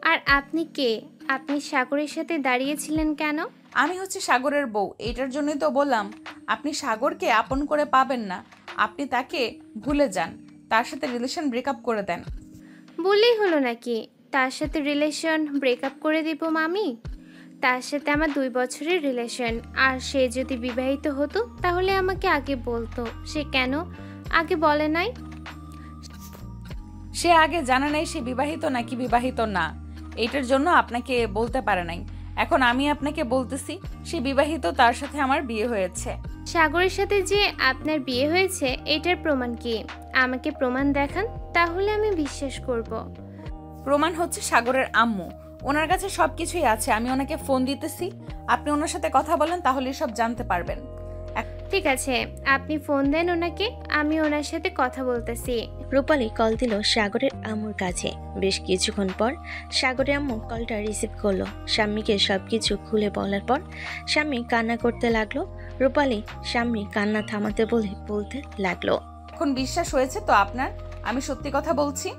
আর আপনি কে? আপনি সাগরের সাথে দাঁড়িয়েছিলেন কেন? আমি হচ্ছে সাগরের বউ, এইটার জন্যই তো বললাম আপনি সাগরকে আপন করে পাবেন না, আপনি তাকে ভুলে যান, তার সাথে রিলেশন ব্রেকআপ করে দেন। বললেই হলো নাকি তার সাথে রিলেশন ব্রেকআপ করে দিব মামি? তার সাথে আমার 2 বছরের রিলেশন, আর সে যদি বিবাহিত হতো তাহলে আমাকে আগে বলতো। সে কেন আগে বলে নাই? সে আগে জানে নাই সে বিবাহিত নাকি বিবাহিত না, এইটার জন্য আপনাকে বলতে পারে নাই। এখন আমি আপনাকে বলতেছি সে বিবাহিত, তার সাথে আমার বিয়ে হয়েছে। সাগরের সাথে যে আপনার বিয়ে হয়েছে এটার প্রমাণ কি? আমাকে প্রমাণ দেখান, তাহলে আমি বিশ্বাস করব। প্রমাণ হচ্ছে সাগরের আম্মু, ওনার কাছে সব কিছুই আছে। আমি ওনাকে ফোন দিতেছি, আপনি ওনার সাথে কথা বলেন, তাহলে সব জানতে পারবেন। ঠিক আছে, আপনি ফোন দেন ওনাকে, আমি ওনার সাথে কথা বলতেছি। রূপালী কল দিল সাগরের আম্মুর কাছে। বেশ কিছুক্ষণ পর সাগরের আম্মু কলটা রিসিভ করলো। স্বামীকে সবকিছু খুলে বলার পর স্বামী কান্না করতে লাগলো। রূপালী স্বামী কান্না থামাতে বলতে লাগলো, এখন বিশ্বাস হয়েছে তো আপনার? আমি সত্যি কথা বলছি।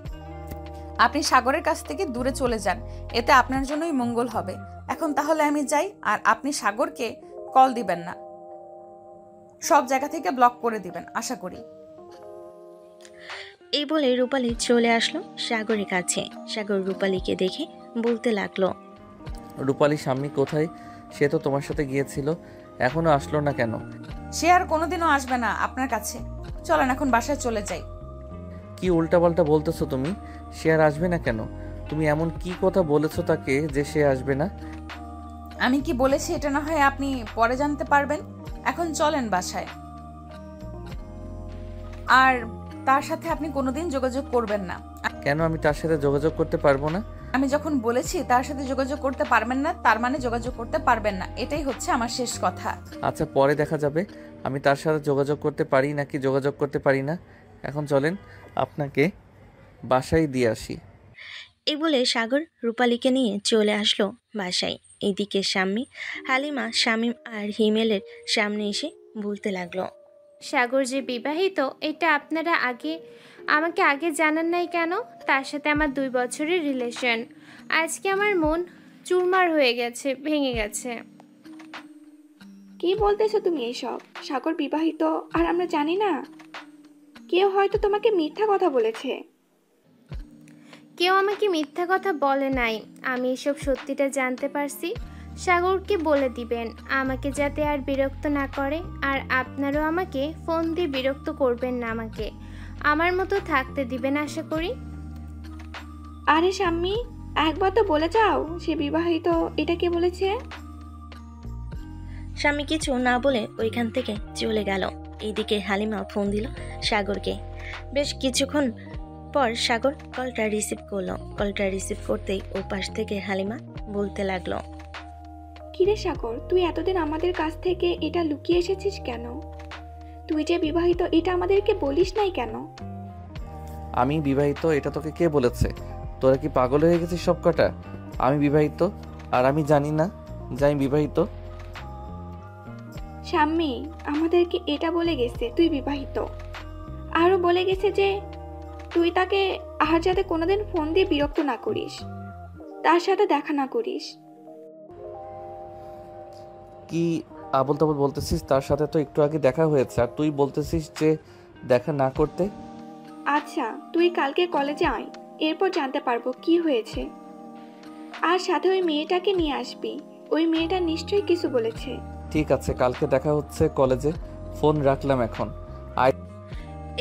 আপনি সাগরের কাছ থেকে দূরে চলে যান, এতে আপনার জন্যই মঙ্গল হবে। এখন তাহলে আমি যাই, আর আপনি সাগরকে কল দিবেন না, সব জায়গা থেকে ব্লক করে দিবেন আশা করি। এই বলে রূপালী চলে আসলো সাগরের কাছে। সাগর রূপালীকে দেখে বলতে লাগলো, রূপালী স্বামী কোথায়? সে তো তোমার সাথে গিয়েছিল, এখনো আসলো না কেন? সে আর কোনোদিনও আসবে না আপনার কাছে, চলেন এখন বাসায় চলে যাই। কি উল্টাপাল্টা বলতেছো তুমি? সে আর আসবে না কেন? তুমি এমন কি কথা বলেছো তাকে যে সে আসবে না? আমি কি বলেছি এটা না হয় আপনি পরে জানতে পারবেন, এখন চলেন বাসায়। আর তার সাথে আপনি কোনোদিন যোগাযোগ করবেন না। কেন আমি তার সাথে যোগাযোগ করতে পারবো না? আমি যখন বলেছি তার সাথে যোগাযোগ করতে পারবেন না, তার মানে যোগাযোগ করতে পারবেন না, এটাই হচ্ছে আমার শেষ কথা। আচ্ছা, পরে দেখা যাবে আমি তার সাথে যোগাযোগ করতে পারি নাকি যোগাযোগ করতে পারি না। এখন চলেন, আপনাকে বাসায় দিয়ে আসি। এই বলে সাগর রূপালীকে নিয়ে চলে আসলো বাসায়। এইদিকে স্বামী হালিমা শামীম আর হিমেলের সামনে এসে বলতে লাগলো, সাগর যে বিবাহিত এটা আপনারা আমাকে আগে জানান নাই কেন? তার সাথে আমার 2 বছরের রিলেশন। আজকে আমার মন চুরমার হয়ে গেছে, ভেঙে গেছে। কি বলতেছো তুমি এসব? সাগর বিবাহিত আর আমরা জানি না? কেউ হয়তো তোমাকে মিথ্যা কথা বলেছে। কেউ আমাকে মিথ্যা কথা বলে নাই, আমি এসব সত্যিটা জানতে পারছি। সাগরকে বলে দিবেন আমাকে যাতে আর বিরক্ত না করে, আর আপনারও আমাকে ফোন দিয়ে বিরক্ত করবেন না, আমাকে আমার মতো থাকতে দিবেন আশা করি। আরে স্বামী, একবার তো বলে যাও সে বিবাহিত, এটা কে বলেছে? স্বামী কিছু না বলে ওইখান থেকে চলে গেল। এইদিকে হালিমা ফোন দিল সাগরকে। বেশ কিছুক্ষণ পর সাগর কলটা রিসিভ করলো। কলটা রিসিভ করতেই ও পাশ থেকে হালিমা বলতে লাগলো, কিরে সাগর, তুই এতদিন আমাদের কাছ থেকে এটা লুকিয়ে এসেছিস কেন? তুই যে বিবাহিত এটা আমাদেরকে বলিস নাই কেন? আমি বিবাহিত এটা তোকে কে বলেছে? তোরা কি পাগল হয়ে গেছিস সব কটা? আমি বিবাহিত আর আমি জানি না যে আমি বিবাহিত? স্বামী আমাদেরকে এটা বলে গেছে তুই বিবাহিত, আরও বলে গেছে যে তুই তাকে আর যাতে কোনোদিন ফোন দিয়ে বিরক্ত না করিস, তার সাথে দেখা না করিস। কি আবল তাবল বলতেছিস? তার সাথে তো একটু আগে দেখা হয়েছে, আর তুই বলতেছিস যে দেখা না করতে। আচ্ছা তুই কালকে কলেজে আয়, এরপর জানতে পারবো কি হয়েছে। আর সাথে ওই মেয়েটাকে নিয়ে আসবি, ওই মেয়েটা নিশ্চয়ই কিছু বলেছে। ঠিক আছে, কালকে দেখা হচ্ছে কলেজে। ফোন রাখলাম এখন।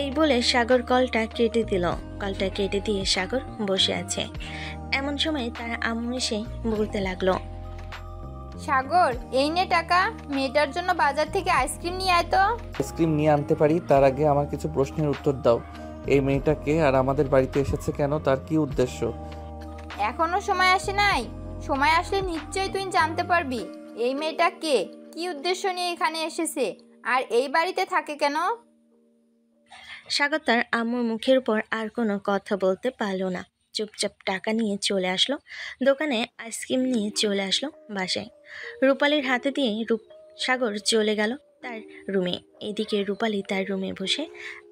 এই বলে সাগর কলটা কেটে দিল। কলটা কেটে দিয়ে সাগর বসে আছে। এমন সময় তার আম্মু এসে বলতে লাগলো, সাগর এই নে টাকা, মেয়েটার জন্য বাজার থেকে আইসক্রিম নিয়ে আয় তো। আইসক্রিম নিয়ে আনতে পারি, তার আগে আমার কিছু প্রশ্নের উত্তর দাও। এই মেয়েটাকে আর আমাদের বাড়িতে এসেছে কেন? তার কি উদ্দেশ্য? এখনো সময় আসে নাই, সময় আসলে নিশ্চয়ই তুই জানতে পারবি এই মেয়েটা কে, কি উদ্দেশ্য নিয়ে এখানে এসেছে, আর এই বাড়িতে থাকে কেন। সাগর তার আম্মুর মুখের উপর আর কোনো কথা বলতে পারলো না। চুপচাপ টাকা নিয়ে চলে আসলো দোকানে, আইসক্রিম নিয়ে চলে আসলো বাসায়। রূপালীর হাতে দিয়ে সাগর চলে গেল তার রুমে। এদিকে রূপালী তার রুমে বসে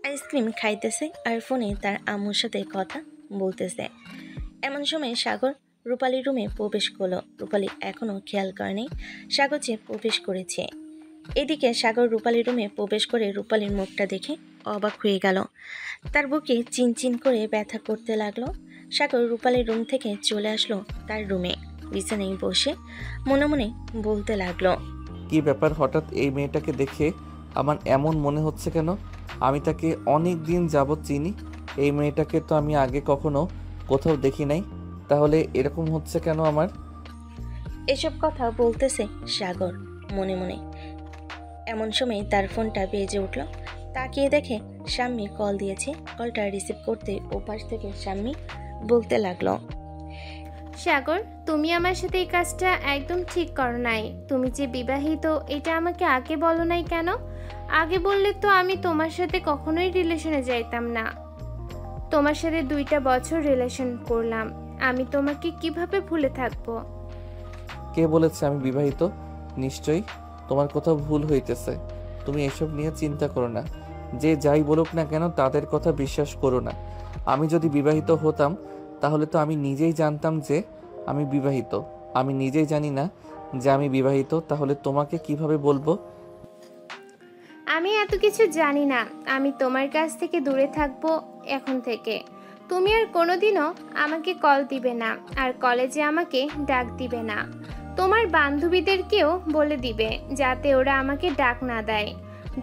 আইসক্রিম খাইতেছে আর ফোনে তার আম্মুর সাথে কথা বলতেছে। এমন সময় সাগর রূপালীর রুমে প্রবেশ করলো। রূপালী এখনও খেয়াল করেনি সাগর যে প্রবেশ করেছে। এদিকে সাগর রূপালীর রুমে প্রবেশ করে রূপালীর মুখটা দেখে অবাক হয়ে গেল। তার বুকে চিনচিন করে ব্যথা করতে লাগলো। সাগর রূপালীর রুম থেকে চলে আসলো তার রুমে। বিছানায় বসে মনে মনে বলতে লাগলো, কি ব্যাপার, হঠাৎ এই মেয়েটাকে দেখে আমার এমন মনে হচ্ছে কেন? আমি তাকে অনেক দিন যাবৎ চিনি। এই মেয়েটাকে তো আমি আগে কখনো কোথাও দেখি নাই, তাহলে এরকম হচ্ছে কেন আমার? এসব কথা বলতেছে সাগর মনে মনে। এমন সময় তার ফোনটা বেজে উঠল। তাকিয়ে দেখে শাম্মী কল দিয়েছে। কলটা রিসিভ করতে ওপাশ থেকে শাম্মী বলতে লাগলো, সাগর, তুমি আমার সাথে এই কাজটা একদম ঠিক করো নাই। তুমি যে বিবাহিত এটা আমাকে আগে বলো নাই কেন? আগে বললে তো আমি তোমার সাথে কখনোই রিলেশনে যাইতাম না। তোমার সাথে 2টা বছর রিলেশন করলাম, আমি তোমাকে কিভাবে ভুলে থাকবো? কে বলেছে আমি বিবাহিত? নিশ্চয়ই তোমার কোথাও ভুল হইতেছে। তুমি এসব নিয়ে চিন্তা করো না। যে যাই বলুক না কেন তাদের কথা বিশ্বাস করো না। আমি যদি বিবাহিত হতাম তাহলে তো আমি নিজেই জানতাম যে আমি বিবাহিত। আমি নিজেই জানি না যে আমি বিবাহিত, তাহলে তোমাকে কিভাবে বলবো? আমি এত কিছু জানি না। আমি তোমার কাছ থেকে দূরে থাকবো এখন থেকে। তুমি আর কোনোদিনও আমাকে কল দিবে না, আর কলেজে আমাকে ডাক দিবে না। তোমার বান্ধবীদেরকেও বলে দিবে যাতে ওরা আমাকে ডাক না দেয়।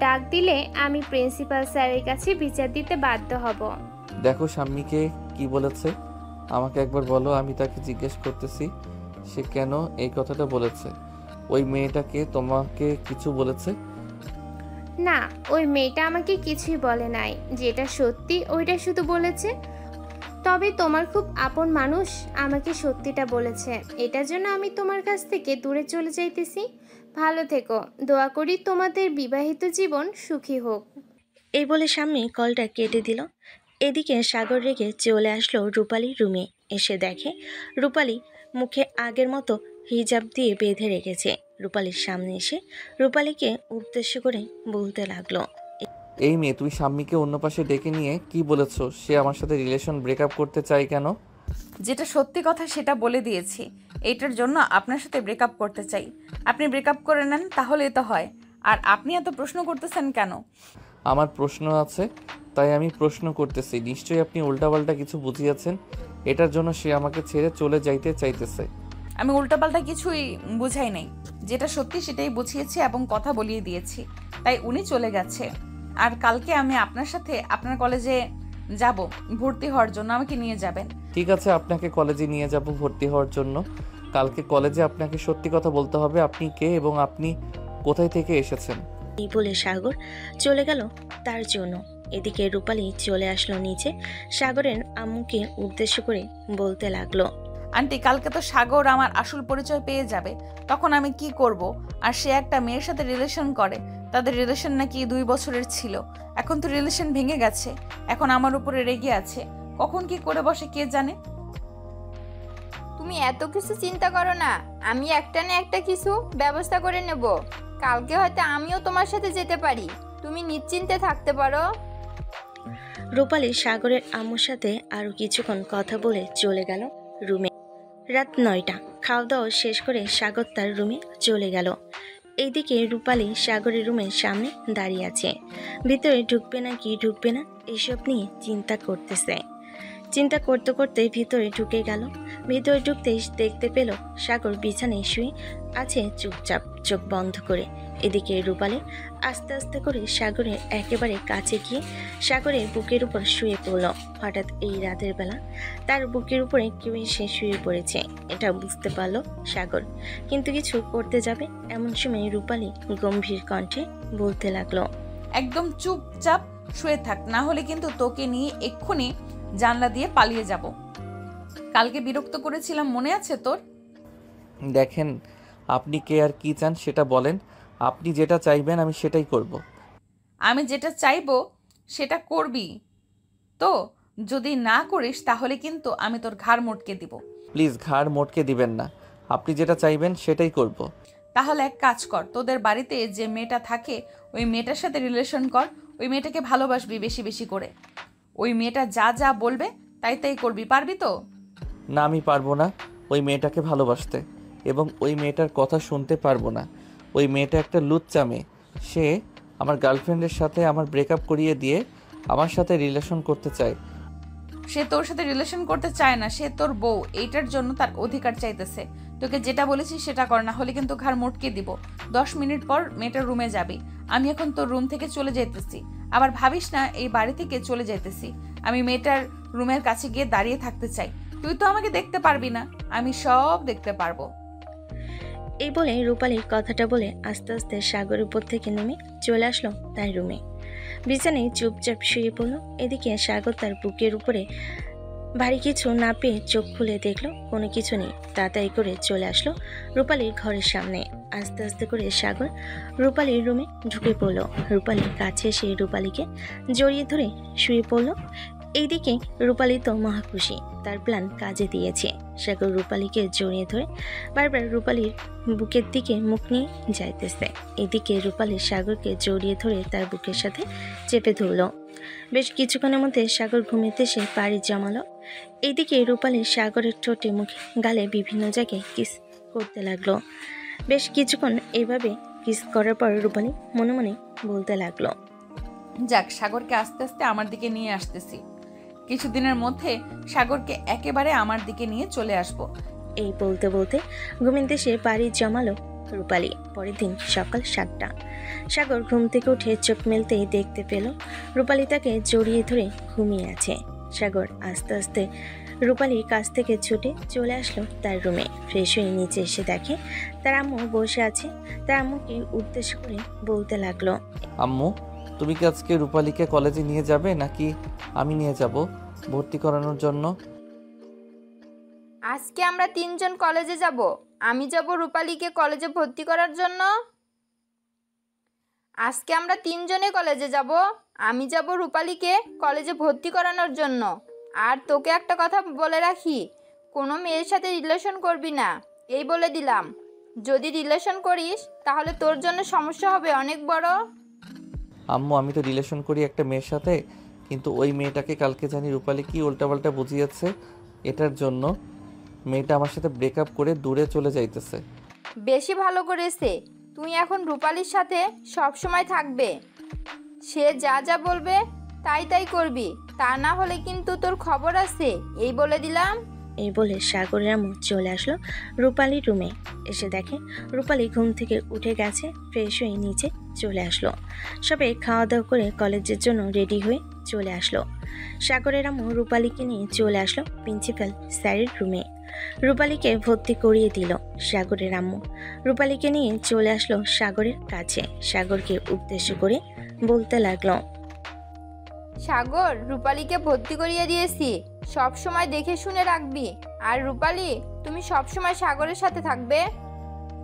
ডাক দিলে আমি প্রিন্সিপাল স্যারের কাছে বিচার দিতে বাধ্য হব। দেখো শাম্মীকে কি বলেছে আমাকে একবার বলো। আমি তাকে জিজ্ঞেস করতেছি সে কেন এই কথাটা বলেছে। ওই মেয়েটাকে তোমাকে কিছু বলেছে? না, ওই মেয়েটা আমাকে কিছুই বলে নাই। যেটা সত্যি ওইটা শুধু বলেছে। তবে তোমার খুব আপন মানুষ আমাকে সত্যিটা বলেছে। এটার জন্য আমি তোমার কাছ থেকে দূরে চলে যাইতেছি। ভালো থেকো। দোয়া করি তোমাদের বিবাহিত জীবন সুখী হোক। এই বলে শাম্মী কলটা কেটে দিল। এদিকে সাগর রেগে চলে আসলো রূপালীর রুমে। এসে দেখে রূপালী মুখে আগের মতো হিজাব দিয়ে বেঁধে রেখেছে। রূপালীর সামনে এসে রূপালীকে উদ্দেশ্য করে বলতে লাগলো, এই মেয়ে, তুমি শাম্মীকে অন্য পাশে ডেকে নিয়ে কি বলেছো? সে আমার সাথে রিলেশন ব্রেকআপ করতে চায় কেন? যেটা সত্যি কথা সেটা বলে দিয়েছি। এইটার জন্য আপনার সাথে ব্রেকআপ করতে চাই। আপনি ব্রেকআপ করে নেন, তাহলে তো হয়। আর আপনি এত প্রশ্ন করতেছেন কেন? আমার প্রশ্ন আছে তাই আমি প্রশ্ন করতেছি। নিশ্চয়ই আপনি উল্টাপাল্টা কিছু বুঝিয়েছেন। এটার জন্য সে আমাকে ছেড়ে চলে যাইতে চাইতেছে। আমি উল্টাপাল্টা কিছুই বুঝাই নাই। যেটা সত্যি সেটাই বুঝিয়েছি এবং কথা বলিয়ে দিয়েছি, তাই উনি চলে গেছে। আর কালকে আমি আপনার সাথে আপনার কলেজে যাব ভর্তি হওয়ার জন্য। আমাকে নিয়ে যাবেন? ঠিক আছে, আপনাকে কলেজে নিয়ে যাব ভর্তি হওয়ার জন্য। কালকে কলেজে আপনাকে সত্যি কথা বলতে হবে। আপনি কে এবং আপনি কোথায় থেকে এসেছেন? এই বলে সাগর চলে গেল তার জন্য। এদিকে রূপালী চলে আসলো নিচে। সাগরের আম্মুকে উদ্দেশ্য করে বলতে লাগলো, আন্টি, কালকে তো সাগর আমার আসল পরিচয় পেয়ে যাবে। তখন আমি কি করব? আর সে একটা মেয়ের সাথে রিলেশন করে। তাদের রিলেশন নাকি 2 বছরের ছিল। এখন তো রিলেশন ভেঙে গেছে। এখন আমার উপরে রেগে আছে। কখন কি করে বসে কে জানে। তুমি এত কিছু চিন্তা করো না। আমি একটা না একটা কিছু ব্যবস্থা করে নেব। কালকে হয়তো আমিও তোমার সাথে যেতে পারি। তুমি নিশ্চিন্তে থাকতে পারো। রূপালী সাগরের আম্মুর সাথে আরো কিছুক্ষণ কথা বলে চলে গেল রুমে। রাত 9টা। খাওয়া দাওয়া শেষ করে সাগর তার রুমে চলে গেল। এইদিকে রূপালী সাগরের রুমের সামনে দাঁড়িয়ে আছে। ভিতরে ঢুকবে না কি ঢুকবে না এসব নিয়ে চিন্তা করতেছে। চিন্তা করতে করতে ভিতরে ঢুকে গেল। ভিতরে ঢুকতেই দেখতে পেল সাগর বিছানায় শুয়ে আছে চুপচাপ চোখ বন্ধ করে। এদিকে রূপালী আস্তে আস্তে করে সাগরের একেবারে কাছে গিয়ে সাগরের বুকের উপর শুয়ে পড়ল। হঠাৎ এই রাতের বেলা তার বুকের উপরে কেউ এসে শুয়ে পড়েছে, এটা বুঝতে পারল সাগর। কিন্তু কিছু করতে যাবে এমন সময় রূপালী গম্ভীর কণ্ঠে বলতে লাগলো, একদম চুপচাপ শুয়ে থাক, না হলে কিন্তু তোকে নিয়ে এক্ষুনি জানলা দিয়ে পালিয়ে যাব। কালকে বিরক্ত করেছিলাম, মনে আছে তোর? দেখেন, আপনি কে আর কি চান সেটা বলেন। আপনি যেটা চাইবেন আমি সেটাই করব। আমি যেটা চাইবো সেটা করবি তো? যদি না করিস তাহলে কিন্তু আমি তোর ঘাড় মটকে দিব। প্লিজ ঘাড় মটকে দিবেন না। আপনি যেটা চাইবেন সেটাই করব। তাহলে এক কাজ কর, তোদের বাড়িতে যে মেয়েটা থাকে ওই মেয়েটার সাথে রিলেশন কর। ওই মেয়েটাকে ভালোবাসবি বেশি বেশি করে। ওই মেয়েটা যা যা বলবে তাই তাই করবি। পারবি তো? না, আমি পারবো না। ওই মেয়েটাকে ভালোবাসতে, এবং ওই মেয়েটার কথা শুনতে পারবো না। ওই মেয়েটা একটা লুচ্চা মেয়ে। সে আমার গার্লফ্রেন্ডের সাথে আমার ব্রেকআপ করিয়ে দিয়ে আমার সাথে রিলেশন করতে চায়। সে তোর সাথে রিলেশন করতে চায় না, সে তোর বউ, এইটার জন্য তার অধিকার চাইতেছে। তোকে যেটা বলেছি সেটা কর, না হলে কিন্তু ঘাড় মোটকে দিব। 10 মিনিট পর মেয়েটার রুমে যাবি। আমি এখন তোর রুম থেকে চলে যাইতেছি। আবার ভাবিস না এই বাড়ি থেকে চলে যাইতেছি। আমি মেয়েটার রুমের কাছে গিয়ে দাঁড়িয়ে থাকতে চাই। তুই তো আমাকে দেখতে পারবি না, আমি সব দেখতে পারবো। এই বলে রূপালীর কথাটা বলে আস্তে আস্তে সাগরের উপর থেকে নেমে চলে আসলো তার রুমে। বিছানায় চুপচাপ শুয়ে পড়লো। এদিকে সাগর তার বুকের উপরে ভারী কিছু না পেয়ে চোখ খুলে দেখলো কোনো কিছু নেই। তাড়াতাড়ি করে চলে আসলো রূপালীর ঘরের সামনে। আস্তে আস্তে করে সাগর রূপালীর রুমে ঢুকে পড়লো। রূপালীর কাছে এসে রূপালীকে জড়িয়ে ধরে শুয়ে পড়লো। এইদিকে রূপালী তো মহা খুশি, তার প্ল্যান কাজে দিয়েছে। সাগর রূপালীকে জড়িয়ে ধরে বারবার রূপালীর বুকের দিকে মুখ নিয়ে যাইতেছে। এদিকে রূপালী সাগরকে জড়িয়ে ধরে তার বুকের সাথে চেপে ধরলো। বেশ কিছুক্ষণের মধ্যে সাগর ঘুমিতে এসে পাড়ি জমালো। এইদিকে রূপালী সাগরের ঠোঁটে, মুখে, গালে বিভিন্ন জায়গায় কিস করতে লাগলো। বেশ কিছুক্ষণ এইভাবে কিস করার পর রূপালী মনে মনে বলতে লাগলো, যাক, সাগরকে আস্তে আস্তে আমার দিকে নিয়ে আসতেছি। কিছুদিনের মধ্যে সাগরকে একেবারে আমার দিকে নিয়ে চলে আসব। এই বলতে বলতে ঘুমিতে সে পাড়ি জমালো রূপালী। পরের দিন সকাল 7টা। সাগর ঘুম থেকে উঠে চোখ মেলতেই দেখতে পেল রূপালী তাকে জড়িয়ে ধরে ঘুমিয়ে আছে। সাগর আস্তে আস্তে রূপালীর কাছ থেকে ছুটে চলে আসলো তার রুমে। ফ্রেশ হয়ে নিচে এসে দেখে তার আম্মু বসে আছে। তার আম্মুকে উদ্দেশ্য করে বলতে লাগলো, আম্মু, তুমি কি আজকে রূপালীকে কলেজে নিয়ে যাবে নাকি আমি নিয়ে যাব ভর্তি করানোর জন্য? আজকে আমরা 3 জন কলেজে যাব। আমি যাব রূপালীকে কলেজে ভর্তি করার জন্য। আজকে আমরা 3 জনে কলেজে যাব। আমি যাব রূপালীকে কলেজে ভর্তি করানোর জন্য। আর তোকে একটা কথা বলে রাখি, কোনো মেয়ের সাথে রিলেশন করবি না, এই বলে দিলাম। যদি রিলেশন করিস তাহলে তোর জন্য সমস্যা হবে অনেক বড়। আম্মু, আমি তো রিলেশন করি একটা মেয়ের সাথে, কিন্তু ওই মেয়েটাকে কালকে জানি রূপালী কি উল্টাপাল্টা বুঝিয়েছে। এটার জন্য মেয়েটা আমার সাথে ব্রেকআপ করে দূরে চলে যাইতেছে। বেশি ভালো করেছে। তুই এখন রূপালীর সাথে সব সময় থাকবে। সে যা যা বলবে তাই তাই করবি, তা না হলে কিন্তু তোর খবর আছে, এই বলে দিলাম। এই বলে সাগরের আম্মু চলে আসলো রূপালীর রুমে। এসে দেখে রূপালী ঘুম থেকে উঠে গেছে। ফ্রেশ হয়ে নিচে চলে আসলো। সবাই খাওয়া দাওয়া করে কলেজের জন্য রেডি হয়ে চলে আসলো। সাগরের আম্মু রূপালীকে নিয়ে চলে আসলো প্রিন্সিপাল স্যারের রুমে। রূপালীকে ভর্তি করিয়ে দিল সাগরের আম্মু। রূপালীকে নিয়ে চলে আসলো সাগরের কাছে। সাগরকে উদ্দেশ্য করে বলতে লাগলো, সাগর, রূপালীকে ভর্তি করিয়ে দিয়েছি, সব সময় দেখে শুনে রাখবি। আর রূপালী, তুমি সব সময় সাগরের সাথে থাকবে।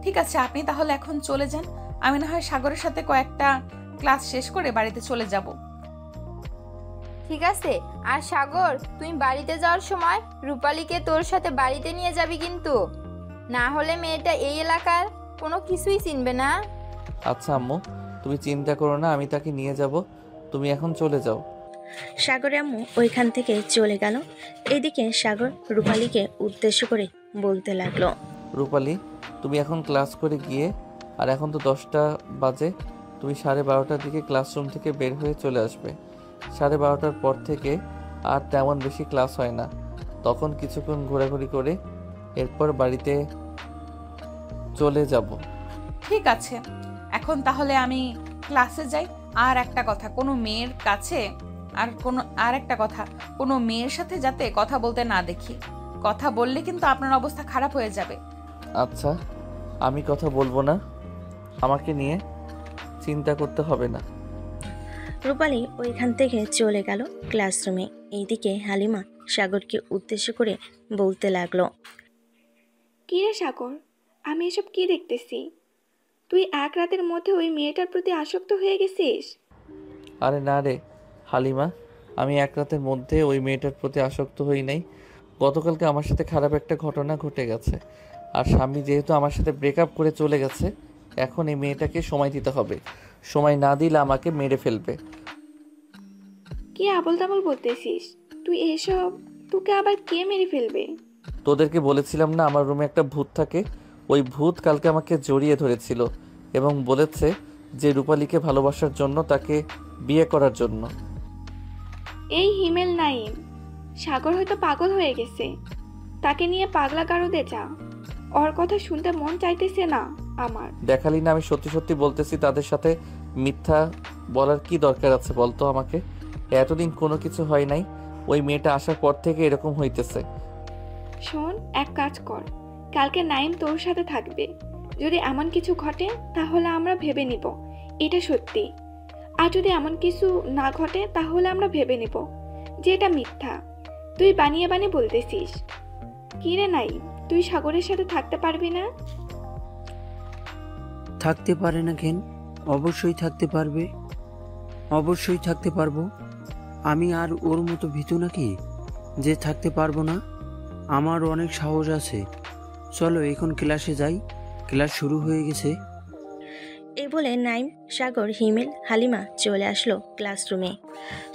ঠিক আছে, আপনি তাহলে এখন চলে যান। আমি না হয় সাগরের সাথে কয়েকটা ক্লাস শেষ করে বাড়িতে চলে যাব। ঠিক আছে। আর সাগর, তুই বাড়িতে যাওয়ার সময় রূপালীকে তোর সাথে বাড়িতে নিয়ে যাবি কিন্তু, না হলে মেয়েটা এই এলাকার কোনো কিছুই চিনবে না। আচ্ছা আম্মু, তুমি চিন্তা করো না, আমি তাকে নিয়ে যাব। তুমি এখন চলে যাও। সাগরের আম্মু ওইখান থেকে চলে গেল। এদিকে সাগর রূপালীকে উদ্দেশ্য করে বলতে লাগলো, রূপালী, তুমি এখন ক্লাস করে গিয়ে, আর এখন তো 10টা বাজে, তুমি 12:30টার দিকে ক্লাসরুম থেকে বের হয়ে চলে আসবে। 12:30টার পর থেকে আর তেমন বেশি ক্লাস হয় না, তখন কিছুক্ষণ ঘোরাঘুরি করে এরপর বাড়িতে চলে যাব। ঠিক আছে, এখন তাহলে আমি ক্লাসে যাই। আর একটা কথা, কোনো মেয়ের কাছে আর একটা কথা, কোনো মেয়ের সাথে যাতে কথা বলতে না দেখি। কথা বললে কিন্তু আপনার অবস্থা খারাপ হয়ে যাবে। আচ্ছা, আমি কথা বলবো না, আমাকে নিয়ে চিন্তা করতে হবে না। রূপালী ওইখান থেকে চলে গেল ক্লাসরুমে। এইদিকে হালিমা সাগরকে উদ্দেশ্য করে বলতে লাগলো, কি রে সাগর, আমি এসব কি দেখতেছি? তুই এক রাতের মধ্যে ওই মেয়েটার প্রতি আসক্ত হয়ে গেছিস? আরে না রে হালিমা, আমি এক রাতের মধ্যে ওই মেয়েটার প্রতি আসক্ত হই নাই। গতকালকে আমার সাথে খারাপ একটা ঘটনা ঘটে গেছে, আর স্বামী যেহেতু আমার সাথে ব্রেকআপ করে চলে গেছে, এখন এই মেয়েটাকে সময় দিতে হবে। সময় না দিলে আমাকে মেরে ফেলবে। কি আবল তাবল বলতেছিস তুই এসব? তোকে আবার কে মেরে ফেলবে? তোদেরকে বলেছিলাম না আমার রুমে একটা ভূত থাকে? ওই ভূত কালকে আমাকে জড়িয়ে ধরেছিল এবং বলেছে যে রূপালীকে ভালোবাসার জন্য, তাকে বিয়ে করার জন্য। এই হিমেল নাইম, সাগর হয়তো পাগল হয়ে গেছে। তাকে নিয়ে পাগলা গারদে যা। ওর কথা শুনতে মন চাইতেছে না আমার। দেখালি না আমি সত্যি সত্যি বলতেছি, তাদের সাথে মিথ্যা বলার কি দরকার আছে বলতো আমাকে? এতদিন কোনো কিছু হয় নাই, ওই মেয়েটা আসার পর থেকে এরকম হইতেছে। শোন, এক কাজ কর, কালকে নাইম তোর সাথে থাকবে। যদি এমন কিছু ঘটে তাহলে আমরা ভেবে নিব এটা সত্যি, আর যদি এমন কিছু না ঘটে তাহলে আমরা ভেবে নিব যে এটা মিথ্যা। তুই বানিয়ে বানিয়ে বলতেছিস। কি রে নাই, তুই সাগরের সাথে থাকতে পারবি না? থাকতে পারে না কেন? অবশ্যই থাকতে পারবে, অবশ্যই থাকতে পারবো। আমি আর ওর মতো ভীতু নাকি যে থাকতে পারবো না? আমার অনেক সাহস আছে। চলো এখন ক্লাসে যাই, ক্লাস শুরু হয়ে গেছে। এই বলে নাইম, সাগর, হিমেল, হালিমা চলে আসলো ক্লাসরুমে।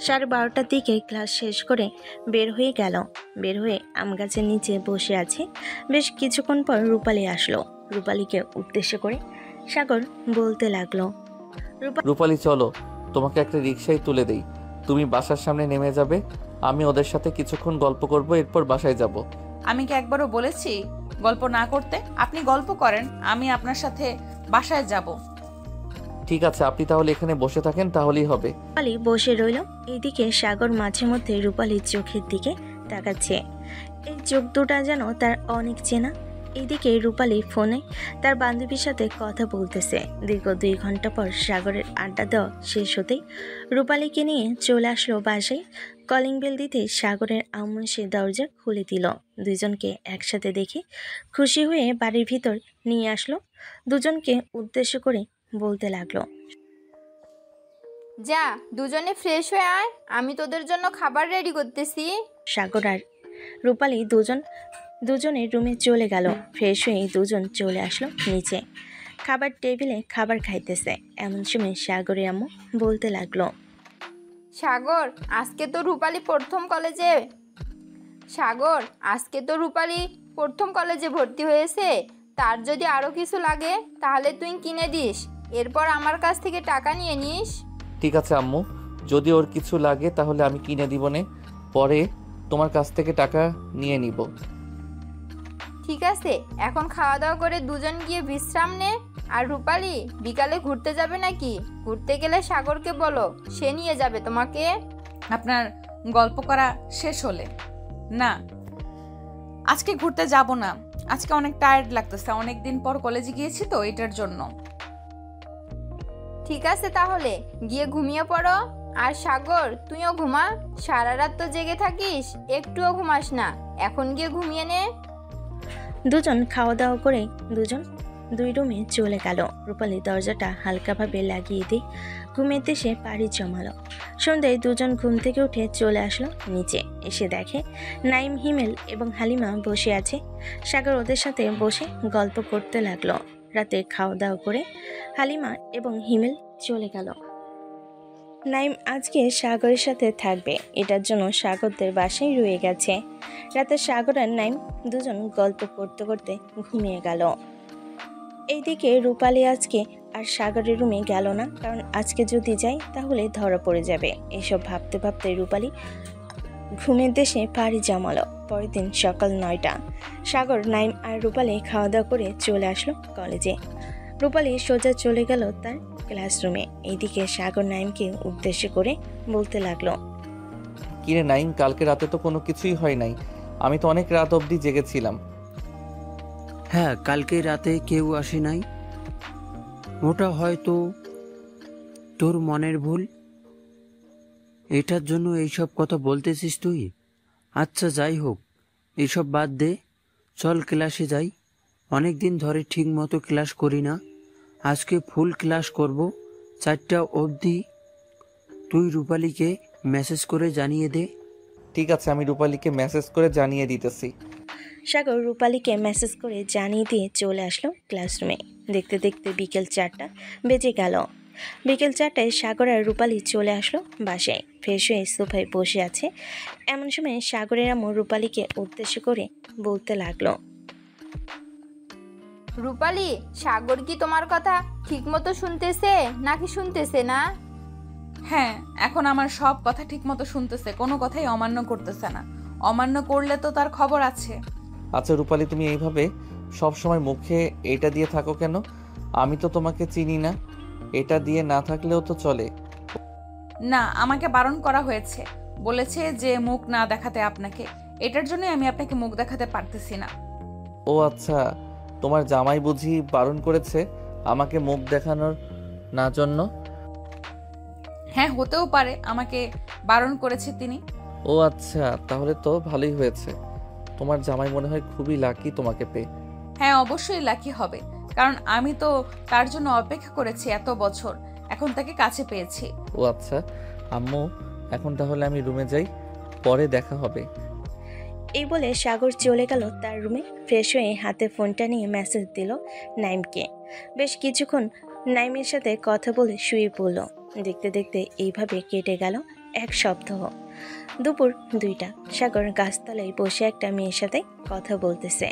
12:30টার দিকে ক্লাস শেষ করে বের হয়ে গেল। বের হয়ে আম গাছের নিচে বসে আছে। বেশ কিছুক্ষণ পর রূপালী আসলো। রূপালীকে উদ্দেশ্য করে সাগর বলতে লাগলো, রূপালী চলো, তোমাকে একটা রিকশায় তুলে দেই। তুমি বাসার সামনে নেমে যাবে, আমি ওদের সাথে কিছুক্ষণ গল্প করব, এরপর বাসায় যাব। আমি কি একবারও বলেছি গল্প না করতে? আপনি গল্প করেন, আমি আপনার সাথে বাসায় যাব। ঠিক আছে, আপনি তাহলে এখানে বসে থাকেন, তাহলেই হবে। রূপালী বসে রইল। এইদিকে সাগর মাঝে মধ্যে রূপালীর চোখের দিকে তাকাচ্ছে। এই চোখ দুটা যেন তার অনেক চেনা। এইদিকে রূপালী ফোনে তার বান্ধবীর সাথে কথা বলতেছে। দীর্ঘ 2 ঘন্টা পর সাগরের আড্ডা দেওয়া শেষ হতেই রূপালীকে নিয়ে চলে আসলো বাসায়। কলিং বেল দিতে সাগরের আম্মু সে দরজা খুলে দিল। দুজনকে একসাথে দেখে খুশি হয়ে বাড়ির ভিতর নিয়ে আসলো। দুজনকে উদ্দেশ্য করে বলতে লাগলো, যা দুজনে ফ্রেশ হয়ে আয়, আমি তোদের জন্য খাবার রেডি করতেছি। সাগর আর রূপালী দুজনের রুমে চলে গেল। ফ্রেশ হয়ে দুজন চলে আসলো নিচে। খাবার টেবিলে খাবার খাইতেছে। এমন সময় সাগরের আম্মু বলতে লাগলো, সাগর আজকে তো রূপালী প্রথম কলেজে ভর্তি হয়েছে। তার যদি আরও কিছু লাগে তাহলে তুই কিনে দিস, এরপর আমার কাছ থেকে টাকা নিয়ে নিস। ঠিক আছে আম্মু, যদি ওর কিছু লাগে তাহলে আমি কিনে দিব নে, পরে তোমার কাছ থেকে টাকা নিয়ে নিব। ঠিক আছে, এখন খাওয়া দাওয়া করে দুজন গিয়ে বিশ্রাম নে। আর রূপালী বিকালে ঘুরতে যাবে নাকি? ঘুরতে গেলে সাগরকে বলো, সে নিয়ে যাবে তোমাকে। আপনার গল্প করা শেষ হলে? না, আজকে ঘুরতে যাব না। আজকে অনেক টায়ার্ড লাগতেছে, অনেক দিন পর কলেজে গিয়েছি তো, এটার জন্য। ঠিক আছে, তাহলে গিয়ে ঘুমিয়ে পড়ো। আর সাগর তুইও ঘুমা, সারা রাত তো জেগে থাকিস, একটুও ঘুমাস না। এখন গিয়ে ঘুমিয়ে নে। দুজন খাওয়া দাওয়া করে দুই রুমে চলে গেল। রূপালী দরজাটা হালকাভাবে লাগিয়ে দিয়ে ঘুমেতে সে পাড়ি জমালো। সন্ধ্যায় দুজন ঘুম থেকে উঠে চলে আসলো নিচে। এসে দেখে নাইম, হিমেল এবং হালিমা বসে আছে। সাগর ওদের সাথে বসে গল্প করতে লাগলো। রাতে খাওয়া দাওয়া করে হালিমা এবং হিমেল চলে গেল। নাইম আজকে সাগরের সাথে থাকবে, এটার জন্য সাগরদের বাসায় রয়ে গেছে। রাতে সাগর আর নাইম দুজন গল্প করতে করতে ঘুমিয়ে গেল। এইদিকে রূপালী আজকে আর সাগরের রুমে গেল না, কারণ আজকে যদি যায় তাহলে ধরা পড়ে যাবে। এসব ভাবতে ভাবতে রূপালী ঘুমের দেশে পাড়ি জমালো। পরের দিন সকাল 9টা। সাগর, নাইম আর রূপালী খাওয়া দাওয়া করে চলে আসলো কলেজে। রূপালী সোজা চলে গেল তার ক্লাসরুমে। এইদিকে সাগর নাইমকে উদ্দেশ্য করে বলতে লাগলো, কিরে নাইম, কালকে রাতে তো কোনো কিছুই হয় নাই, আমি তো অনেক রাত অবধি জেগেছিলাম। হ্যাঁ, কালকে রাতে কেউ আসে নাই, ওটা হয়তো তোর মনের ভুল। এটার জন্য এইসব কথা বলতেছিস তুই? আচ্ছা যাই হোক, এইসব বাদ দে, চল ক্লাসে যাই। অনেক দিন ধরে ঠিক মতো ক্লাস করি না, আজকে ফুল ক্লাস করব 4টা অবধি। তুই রূপালীকে মেসেজ করে জানিয়ে দে। ঠিক আছে, আমি রূপালীকে মেসেজ করে জানিয়ে দিতেছি। সাগর রূপালীকে মেসেজ করে জানিয়ে দিয়ে চলে আসলো ক্লাসরুমে। দেখতে দেখতে বিকেল 4টা বেজে গেল। বিকেল 4টায় সাগর আর রূপালী চলে আসলো বাসায়। ফ্রেশ হয়ে সোফায় বসে আছে। এমন সময় সাগরের আম্মু রূপালীকে উদ্দেশ্য করে বলতে লাগলো, রূপালী, সাগর কি তোমার কথা ঠিকমতো শুনতেছে নাকি শুনতেছে না? হ্যাঁ, এখন আমার সব কথা ঠিকমতো শুনতেছে, কোনো কথাই অমান্য করতেছে না। অমান্য করলে তো তার খবর আছে। আচ্ছা রূপালী, তুমি এইভাবে সব সময় মুখে এটা দিয়ে থাকো কেন? আমি তো তোমাকে চিনি না। এটা দিয়ে না থাকলেও তো চলে। না, আমাকে বারণ করা হয়েছে, বলেছে যে মুখ না দেখাতে আপনাকে। এটার জন্যই আমি আপনাকে মুখ দেখাতে পারতেছি না। ও আচ্ছা, তোমার জামাই বুঝি বারণ করেছে আমাকে মুখ দেখানোর না জন্য? হ্যাঁ, হতেও পারে আমাকে বারণ করেছে তিনি। ও আচ্ছা, তাহলে তো ভালোই হয়েছে। তোমার জামাই মনে হয় খুবই লাকি তোমাকে পেয়ে। হ্যাঁ, অবশ্যই লাকি হবে, কারণ আমি তো তার জন্য অপেক্ষা করেছি এত বছর, এখন তাকে কাছে পেয়েছি। ও আচ্ছা আম্মু, এখন তাহলে আমি রুমে যাই, পরে দেখা হবে। এই বলে সাগর চলে গেল তার রুমে। ফ্রেশ হয়ে হাতে ফোনটা নিয়ে মেসেজ দিল নাইমকে। বেশ কিছুক্ষণ নাইমের সাথে কথা বলে শুয়ে পড়ল। দেখতে দেখতে এইভাবে কেটে গেল 1 সপ্তাহ। দুপুর 2টা। সাগর গাছতলায় বসে একটা মেয়ের সাথে কথা বলতেছে।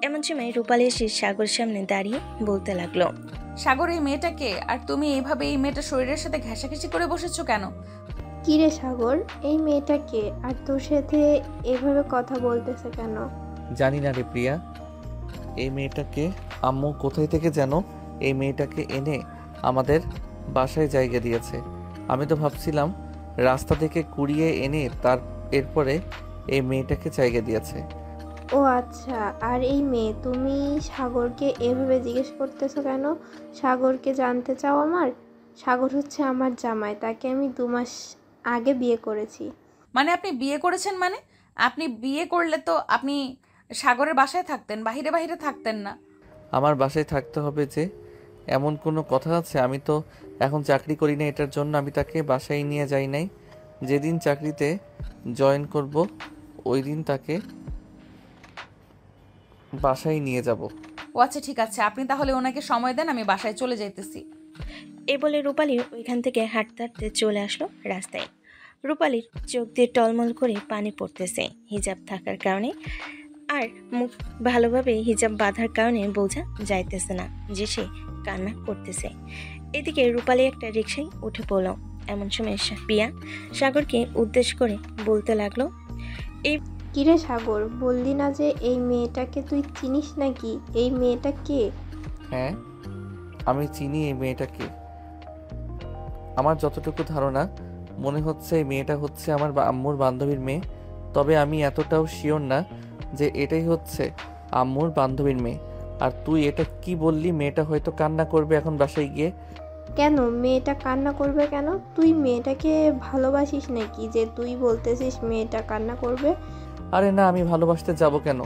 এমন সময় রূপালী এসে সাগর সামনে দাঁড়িয়ে বলতে লাগলো, সাগর, এই মেয়েটাকে, আর তুমি এইভাবে এই মেয়েটা শরীরের সাথে ঘেঁষাঘেঁষি করে বসেছো কেন? কিরে সাগর, এই মেয়েটাকে আর তোর সাথে এভাবে কথা বলতেছে কেন? জানি না রে প্রিয়া, এই মেয়েটাকে আম্মু কোথায় থেকে যেন এই মেয়েটাকে এনে আমাদের বাসায় জায়গা দিয়েছে। আমি তো ভাবছিলাম রাস্তা থেকে কুড়িয়ে এনে এরপরে এই মেয়েটাকে জায়গা দিয়েছে। ও আচ্ছা, আর এই মেয়ে, তুমি সাগরকে এভাবে জিজ্ঞেস করতেছো কেন? সাগরকে জানতে চাও আমার? সাগর হচ্ছে আমার জামাই, তাকে আমি 2 মাস আগে বিয়ে করেছি। মানে আপনি বিয়ে করেছেন? মানে আপনি বিয়ে করলে তো আপনি সাগরের বাসায় থাকতেন, বাহিরে বাহিরে থাকতেন না। আমার বাসায় থাকতে হবে যে এমন কোনো কথা আছে? আমি তো এখন চাকরি করি না, এটার জন্য আমি তাকে বাসায় নিয়ে যাই নাই। যেদিন চাকরিতে জয়েন করব ওই দিন তাকে বাসায় নিয়ে যাব। ও আচ্ছা, ঠিক আছে, আপনি তাহলে ওনাকে সময় দেন, আমি বাসায় চলে যাইতেছি। এ বলে রূপালী ওইখান থেকে হাঁটতে হাঁটতে চলে আসলো রাস্তায়। রূপালীর চোখ দিয়ে টলমল করে পানি পড়তেছে হিজাব থাকার কারণে, আর মুখ ভালোভাবে হিজাব বাঁধার কারণে বোঝা যাইতেছে না যে সে কান্না করতেছে। এদিকে রূপালী একটা রিকশায় উঠে পড়ল। এমন সময় পিয়া সাগরকে উদ্দেশ্য করে বলতে লাগলো, এই কিরে সাগর, বললি না যে এই মেয়েটাকে তুই চিনিস নাকি? এই মেয়েটা কে? হ্যাঁ, আমি চিনি এই মেয়েটাকে। আমার যতটুকু ধারণা মনে হচ্ছে এই মেয়েটা হচ্ছে আমার আম্মুর বান্ধবীর মেয়ে। তবে আমি এতটাও শিওর না যে এটাই হচ্ছে আম্মুর বান্ধবীর মেয়ে। আর তুই এটা কি বললি? মেয়েটা হয়তো কান্না করবে এখন বাসায় গিয়ে। কেন মেয়েটা কান্না করবে কেন? তুই মেয়েটাকে ভালোবাসিস নাকি যে তুই বলতেছিস মেয়েটা কান্না করবে? আরে না, আমি ভালোবাসতে যাব কেন?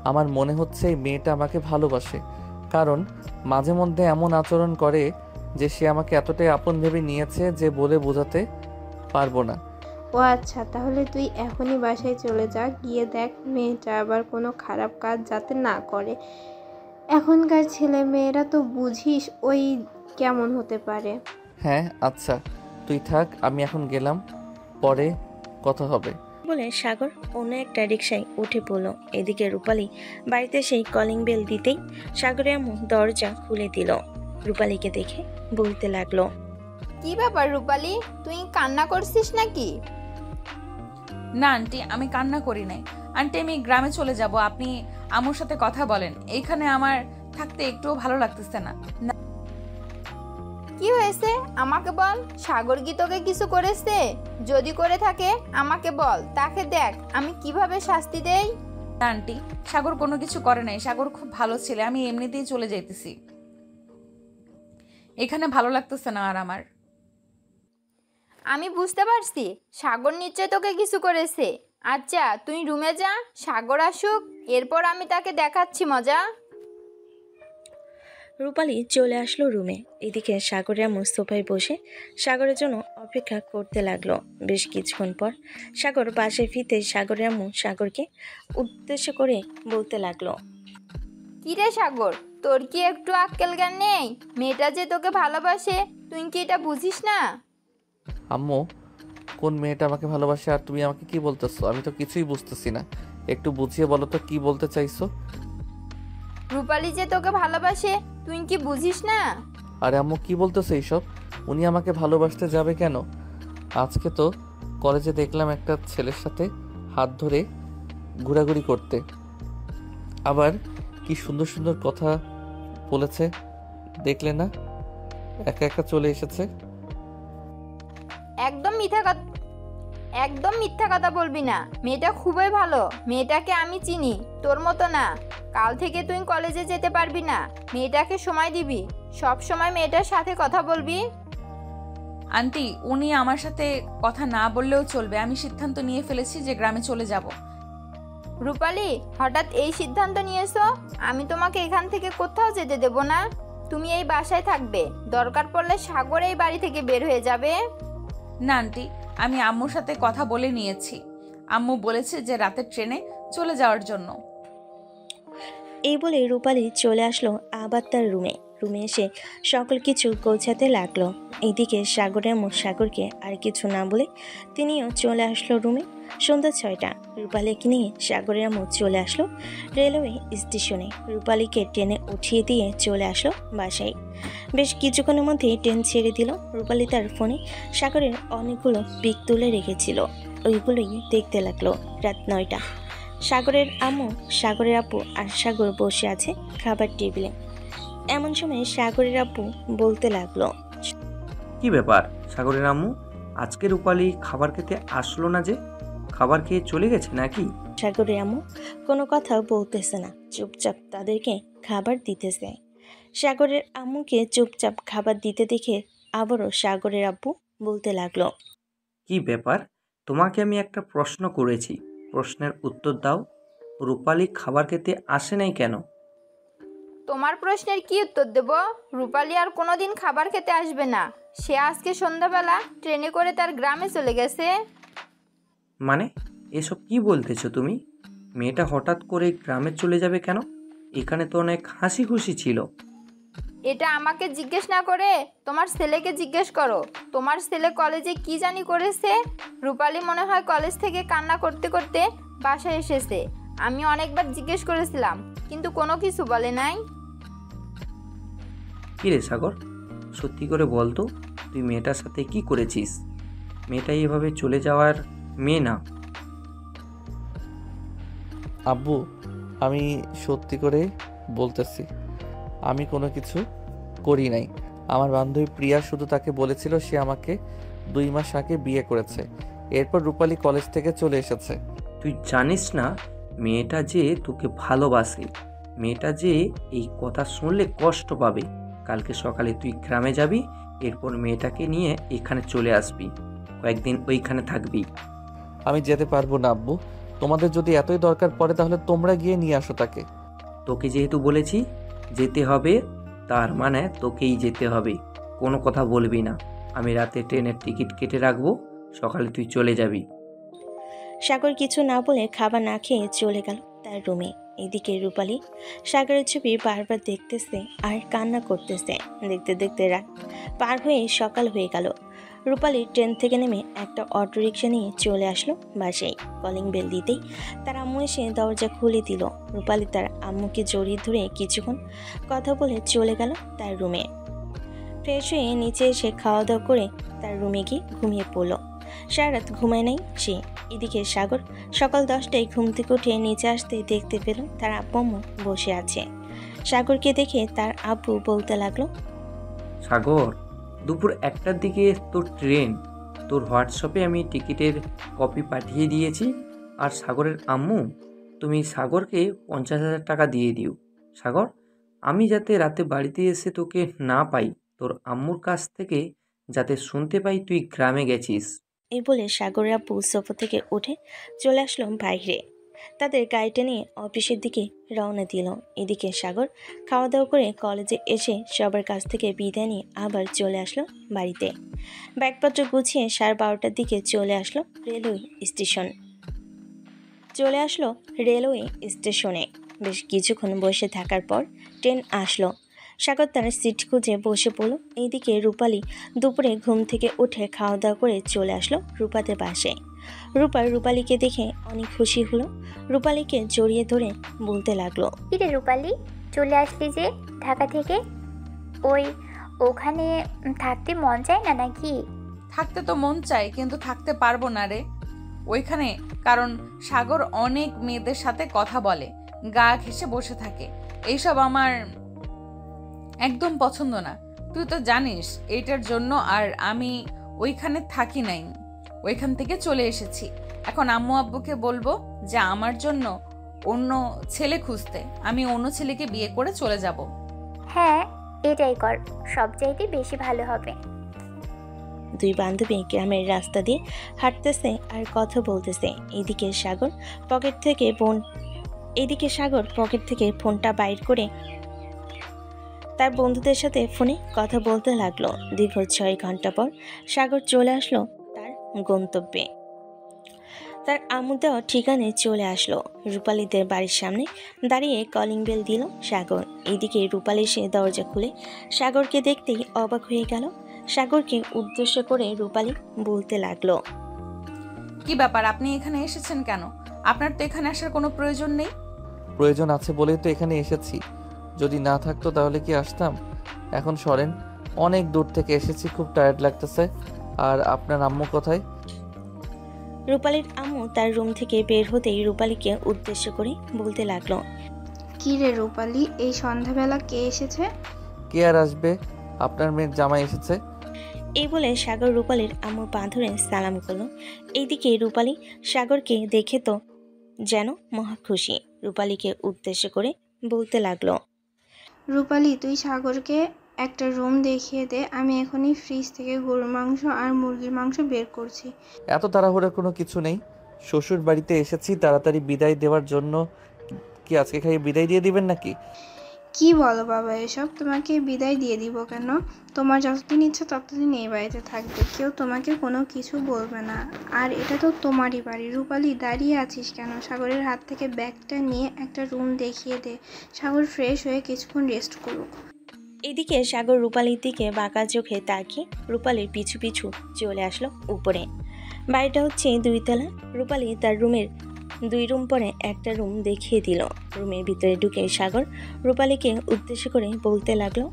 আমার মনে হচ্ছে এই মেয়েটা আমাকে ভালোবাসে, কারণ মাঝে মধ্যে এমন আচরণ করে যে সে আমাকে এতটাই আপন ভেবে নিয়েছে যে বলে বোঝাতে পারবো না। ও আচ্ছা, তাহলে তুই এখনই বাসায় চলে যা, গিয়ে দেখ মেয়েটা আবার কোনো খারাপ কাজ যাতে না করে। এখনকার ছেলে মেয়েরা তো বুঝিস ওই কেমন হতে পারে। হ্যাঁ আচ্ছা, তুই থাক, আমি এখন গেলাম, পরে কথা হবে। বলে সাগর অন্য একটা রিকশায় উঠে পড়ল। এদিকে রূপালী বাড়িতে সেই কলিং বেল দিতেই সাগরের আম্মু দরজা খুলে দিল। রূপালীকে দেখে বলতে লাগলো, কি ব্যাপার রূপালী, তুই কান্না করছিস নাকি? না আন্টি, আমি কান্না করি নাই। আন্টি, আমি গ্রামে চলে যাব, আপনি আম্মুর সাথে কথা বলেন। এইখানে আমার থাকতে একটুও ভালো লাগতেছে না। কি হয়েছে আমাকে বল, সাগর কি তোকে কিছু করেছে? যদি করে থাকে আমাকে বল, তাকে দেখ আমি কিভাবে শাস্তি দেই। না আন্টি, সাগর কোনো কিছু করে নাই, সাগর খুব ভালো ছেলে, আমি এমনিতেই চলে যাইতেছি, এখানে ভালো লাগতেছে না আর আমার। আমি বুঝতে পারছি সাগর নিশ্চয় তোকে কিছু করেছে। আচ্ছা তুই রুমে যা, সাগর আসুক, এরপর আমি তাকে দেখাচ্ছি মজা। রূপালী চলে আসলো রুমে। এদিকে সাগরের আম্মু সোফায় বসে সাগরের জন্য অপেক্ষা করতে লাগলো। বেশ কিছুক্ষণ পর সাগর বাসায় ফিরতে সাগরের আম্মু সাগরকে উদ্দেশ্য করে বলতে লাগলো, কিরে সাগর, তোর কি একটু আক্কেল জ্ঞান নেই? মেয়েটা যে তোকে ভালোবাসে তুই কি এটা বুঝিস না? আম্মু, কোন মেয়েটা আমাকে ভালোবাসে আর তুমি আমাকে কি বলতেছো? আমি তো কিছুই বুঝতেছি না। একটু বুঝিয়ে বলো তো কি বলতে চাইছো। রূপালী যে তোকে ভালোবাসে তুই কি বুঝিস না? আরে আম্মু, কি বলতেছো এইসব? উনি আমাকে ভালোবাসতে যাবে কেন? আজকে তো কলেজে দেখলাম একটা ছেলের সাথে হাত ধরে ঘোরাঘুরি করতে, আবার কি সুন্দর সুন্দর কথা বলেছে দেখলে না? একা একা চলে এসেছে। একদম মিথ্যা কথা বলবি না। মেয়েটা খুবই ভালো, মেয়েটাকে আমি চিনি, তোর মতো না। কাল থেকে তুই কলেজে যেতে পারবি না। মেয়েটাকে সময় দিবি, সব সময় মেয়েটার সাথে কথা বলবি। আন্টি, উনি আমার সাথে কথা না বললেও চলবে। আমি সিদ্ধান্ত নিয়ে ফেলেছি যে গ্রামে চলে যাব। রূপালী, হঠাৎ এই সিদ্ধান্ত নিয়েছো? আমি তোমাকে এখান থেকে কোথাও যেতে দেব না। তুমি এই বাসায় থাকবে, দরকার পড়লে সাগর এই বাড়ি থেকে বের হয়ে যাবে। না আন্টি, আমি আম্মুর সাথে কথা বলে নিয়েছি। আম্মু বলেছে যে রাতের ট্রেনে চলে যাওয়ার জন্য। এই বলে রূপালী চলে আসলো আবার তার রুমে এসে সকল কিছু গোছাতে লাগলো। এইদিকে সাগরের আম্মু সাগরকে আর কিছু না বলে তিনিও চলে আসলো রুমে। সন্ধ্যা 6টা। রূপালীকে নিয়ে সাগরের আম্মু চলে আসলো রেলওয়ে স্টেশনে। রূপালীকে ট্রেনে উঠিয়ে দিয়ে চলে আসলো বাসায়। বেশ কিছুক্ষণের মধ্যেই ট্রেন ছেড়ে দিল। রূপালী তার ফোনে সাগরের অনেকগুলো পিক তুলে রেখেছিল, ওইগুলোই দেখতে লাগলো। রাত 9টা। সাগরের আম্মু, সাগরের আপু আর সাগর বসে আছে খাবার টেবিলে। এমন সময় সাগরের আপু বলতে লাগলো, কি ব্যাপার সাগরের আম্মু, আজকে রূপালী খাবার খেতে আসলো না যে? খাবার খেয়ে চলে গেছে নাকি? সাগরের আম্মু কোনো কথা বলতেছে না, চুপচাপ তাদেরকে খাবার দিতেছে। সাগরের আম্মুকে চুপচাপ খাবার দিতে দেখে আবারও সাগরের আব্বু বলতে লাগলো, কি ব্যাপার, তোমাকে আমি একটা প্রশ্ন করেছি, প্রশ্নের উত্তর দাও। রূপালী খাবার খেতে আসে নাই কেন? তোমার প্রশ্নের কি উত্তর দেব? রূপালী আর কোনোদিন খাবার খেতে আসবে না। সে আজকে সন্ধ্যাবেলা ট্রেনে করে তার গ্রামে চলে গেছে। মানে এসব কি বলতেছো তুমি? মেয়েটা হঠাৎ করে গ্রামে চলে যাবে কেন? এখানে তো অনেক হাসি খুশি ছিল। এটা আমাকে জিজ্ঞেস না করে তোমার ছেলেকে জিজ্ঞেস করো। তোমার ছেলে কলেজে কি জানি করেছে। রূপালী মনে হয় কলেজ থেকে কান্না করতে করতে বাসায় এসেছে। আমি অনেকবার জিজ্ঞেস করেছিলাম, কিন্তু কোনো কিছু বলে নাই। কি রে সাগর, সত্যি করে বল তো, তুই মেয়েটার সাথে কি করেছিস? মেয়েটা এভাবে চলে যাওয়ার মেয়ে না। আব্বু, আমি সত্যি করে বলতেছি, আমি কোনো কিছু করি নাই। আমার বান্ধবী প্রিয়া শুধু তাকে বলেছিল সে আমাকে 2 মাস আগে বিয়ে করেছে। এরপর রূপালী কলেজ থেকে চলে এসেছে। তুই জানিস না মেয়েটা যে তোকে ভালোবাসে? মেয়েটা যে এই কথা শুনলে কষ্ট পাবে। কালকে সকালে তুই গ্রামে যাবি, এরপর মেয়েটাকে নিয়ে এখানে চলে আসবি, কয়েকদিন ওইখানে থাকবি। আমি যেতে পারবো না আব্বু, তোমাদের যদি এতই দরকার পড়ে তাহলে তোমরা গিয়ে নিয়ে আসো তাকে। তোকে যেহেতু বলেছি যেতে হবে, তার মানে তোকেই যেতে হবে। কোনো কথা বলবি না। আমি রাতে ট্রেনের টিকিট কেটে রাখবো, সকালে তুই চলে যাবি। সাগর কিছু না বলে খাবার না খেয়ে চলে গেল তার রুমে। এদিকে রূপালী সাগরের ছবি বারবার দেখতেছে আর কান্না করতেছে। দেখতে দেখতে রাত পার হয়ে সকাল হয়ে গেল। রূপালী ট্রেন থেকে নেমে একটা অটোরিকশা নিয়ে চলে আসলো বাসায়। কলিং বেল দিতেই তার আম্মু এসে দরজা খুলে দিল। রূপালী তার আম্মুকে জড়িয়ে ধরে কিছুক্ষণ কথা বলে চলে গেল তার রুমে। ফ্রেশ হয়ে নিচে এসে খাওয়া দাওয়া করে তার রুমে গিয়ে ঘুমিয়ে পড়ল। সারা রাত ঘুমায় নাই সে। এদিকে সাগর সকাল 10টায় ঘুম থেকে উঠে নিচে আসতে দেখতে পেল তার আব্বু আম্মু বসে আছে। সাগরকে দেখে তার আব্বু বলতে লাগলো, সাগর, দুপুর 1টার দিকে তোর ট্রেন। তোর হোয়াটসঅ্যাপে আমি টিকিটের কপি পাঠিয়ে দিয়েছি। আর সাগরের আম্মু, তুমি সাগরকে 50,000 টাকা দিয়ে দিও। সাগর, আমি যাতে রাতে বাড়িতে এসে তোকে না পাই, তোর আম্মুর কাছ থেকে যাতে শুনতে পাই তুই গ্রামে গেছিস। এই বলে সাগরের আব্বু সোফা থেকে উঠে চলে আসলো বাইরে। তাদের গাড়িটা নিয়ে অফিসের দিকে রওনা দিল। এদিকে সাগর খাওয়া দাওয়া করে কলেজে এসে সবার কাছ থেকে বিদায় নিয়ে আবার চলে আসলো বাড়িতে। ব্যাগপত্র গুছিয়ে 12:30টার দিকে চলে আসলো রেলওয়ে স্টেশনে। বেশ কিছুক্ষণ বসে থাকার পর ট্রেন আসলো। সাগর তার সিট খুঁজে বসে পড়ল। এইদিকে রূপালী দুপুরে ঘুম থেকে উঠে খাওয়া দাওয়া করে চলে আসলো রূপাদের বাসায়। রূপালীকে দেখে অনেক খুশি হলো। রূপালীকে জড়িয়ে ধরে বলতে লাগলো, কিরে রূপালী, চলে আসলি যে ঢাকা থেকে? ওখানে থাকতে মন চায় না নাকি? থাকতে তো মন চায়, কিন্তু থাকতে পারবো না রে ওইখানে, কারণ সাগর অনেক মেয়েদের সাথে কথা বলে, গা ঘেঁষে বসে থাকে। এইসব আমার একদম পছন্দ না, তুই তো জানিস। এইটার জন্য আর আমি ওইখানে থাকি নাই, ওইখান থেকে চলে এসেছি। এখন আম্মু আব্বুকে বলবো যে আমার জন্য অন্য ছেলে খুঁজতে, আমি অন্য ছেলেকে বিয়ে করে চলে যাব। হ্যাঁ, এটাই কর, সব চাইতে বেশি ভালো হবে। দুই বান্ধবী গ্রামের রাস্তা দিয়ে হাঁটতেছে আর কথা বলতেছে। এদিকে সাগর পকেট থেকে ফোনটা বাইর করে তার বন্ধুদের সাথে ফোনে কথা বলতে লাগলো। দীর্ঘ 6 ঘন্টা পর সাগর চলে আসলো তার গন্তব্যে। তার আম্মু দেওয়া ঠিকানায় চলে আসলো। রূপালীদের বাড়ির সামনে দাঁড়িয়ে কলিং বেল দিল সাগর। এইদিকে রূপালী সে দরজা খুলে সাগরকে দেখতেই অবাক হয়ে গেল। সাগরকে উদ্দেশ্য করে রূপালী বলতে লাগলো, কি ব্যাপার, আপনি এখানে এসেছেন কেন? আপনার তো এখানে আসার কোনো প্রয়োজন নেই। প্রয়োজন আছে বলেই তো এখানে এসেছি, যদি না থাকতো তাহলে কি আসতাম? এখন সরেন, অনেক দূর থেকে এসেছি, খুব টায়ার্ড লাগতেছে। আর আপনার আম্মু কোথায়? রূপালীর আম্মু তার রুম থেকে বের হতেই রূপালীকে উদ্দেশ্য করে বলতে লাগলো, কি রে রূপালী, এই সন্ধ্যাবেলা কে এসেছে? কে আর আসবে, আপনার মেয়ের জামাই এসেছে। এই বলে সাগর রূপালীর আম্মুর পা ধরে সালাম করলো। এইদিকে রূপালী সাগরকে দেখে তো যেন মহা খুশি। রূপালীকে উদ্দেশ্য করে বলতে লাগলো, রূপালী, তুই সাগরকে একটা রুম দেখিয়ে দে, আমি এখনই ফ্রিজ থেকে গরুর মাংস আর মুরগির মাংস বের করছি। এত তাড়াহুড়োর কোনো কিছু নেই, শ্বশুর বাড়িতে এসেছি তাড়াতাড়ি বিদায় দেওয়ার জন্য। কি আজকে খাইয়ে বিদায় দিয়ে দিবেন নাকি? কি বলো বাবা এসব? তোমাকে বিদায় দিয়ে দিব কেন? তোমার যতদিন ইচ্ছা ততদিন এই বাড়িতে থাকবে, কেউ তোমাকে কোনো কিছু বলবে না। আর এটা তো তোমারই বাড়ি। রূপালী, দাঁড়িয়ে আছিস কেন? সাগরের হাত থেকে ব্যাগটা নিয়ে একটা রুম দেখিয়ে দে, সাগর ফ্রেশ হয়ে কিছুক্ষণ রেস্ট করুক। এদিকে সাগর রূপালীর দিকে বাঁকা চোখে তাকিয়ে রূপালীর পিছু পিছু চলে আসলো উপরে। বাড়িটা হচ্ছে 2 তলা। রূপালী তার রুমের 2 রুম পরে একটা রুম দেখিয়ে দিল। রুমের ভিতরে ঢুকে সাগর রূপালীকে উদ্দেশ্য করে বলতে লাগলো,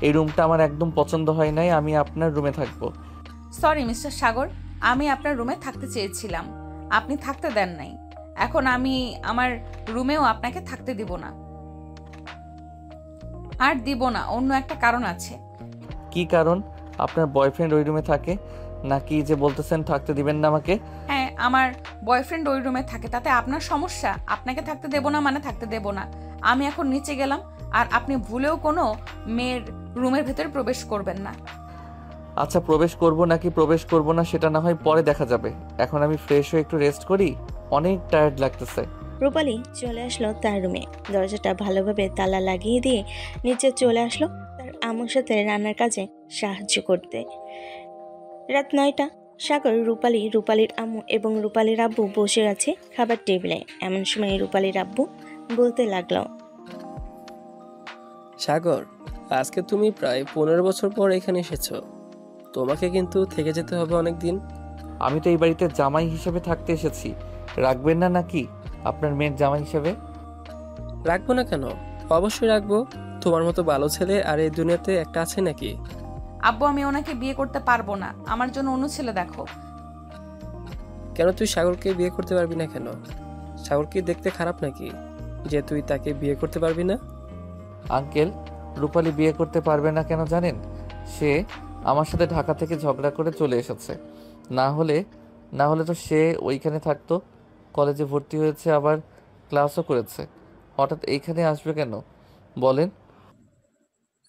এই রুমটা আমার একদম পছন্দ হয় নাই, আমি আপনার রুমে থাকবো। সরি মিস্টার সাগর, আমি আপনার রুমে থাকতে চেয়েছিলাম, আপনি থাকতে দেন নাই। এখন আমি আমার রুমেও আপনাকে থাকতে দিব না, আর দিব না। অন্য একটা কারণ আছে। কি কারণ? আপনার বয়ফ্রেন্ড ওই রুমে থাকে নাকি যে বলতেছেন থাকতে দিবেন না আমাকে? হ্যাঁ, আমার বয়ফ্রেন্ড ওই রুমে থাকে, তাতে আপনার সমস্যা? আপনাকে থাকতে দেব না মানে থাকতে দেব না। আমি এখন নিচে গেলাম, আর আপনি ভুলেও কোনো মেয়ের রুমের ভেতরে প্রবেশ করবেন না। আচ্ছা, প্রবেশ করব নাকি প্রবেশ করব না সেটা না হয় পরে দেখা যাবে, এখন আমি ফ্রেশ হয়ে একটু রেস্ট করি, অনেক টায়ার্ড লাগতেছে। রূপালী চলে আসলো তার রুমে। দরজাটা ভালোভাবে তালা লাগিয়ে দিয়ে নিচে চলে আসলো তার আম্মুর সাথে রান্নার কাজে সাহায্য করতে। রাত 9টা। সাগর, রূপালীর আম্মু এবং রূপালীর আব্বু বসে আছে খাবার টেবিলে। এমন সময় রূপালীর আব্বু বলতে লাগলো, সাগর, আজকে তুমি প্রায় 15 বছর পর এখানে এসেছো, তোমাকে কিন্তু থেকে যেতে হবে অনেক দিন। আমি তো এই বাড়িতে জামাই হিসেবে থাকতে এসেছি, রাখবেন না নাকি আপনার মেয়ের জামাই হিসেবে? রাখবো না কেন, অবশ্যই রাখবো। তোমার মতো ভালো ছেলে আর এই দুনিয়াতে একটা আছে নাকি? আব্বু, আমি ওনাকে বিয়ে করতে পারবো না, আমার জন্য অন্য ছেলে দেখো। কেন তুই সাগরকে বিয়ে করতে পারবি না কেন? সাগর কি দেখতে খারাপ নাকি যে তুই তাকে বিয়ে করতে পারবি না? আঙ্কেল, রূপালী বিয়ে করতে পারবে না কেন জানেন? সে আমার সাথে ঢাকা থেকে ঝগড়া করে চলে এসেছে, না হলে তো সে ওইখানে থাকতো। কলেজে ভর্তি হয়েছে, আবার ক্লাসও করেছে, হঠাৎ এইখানে আসবে কেন বলেন?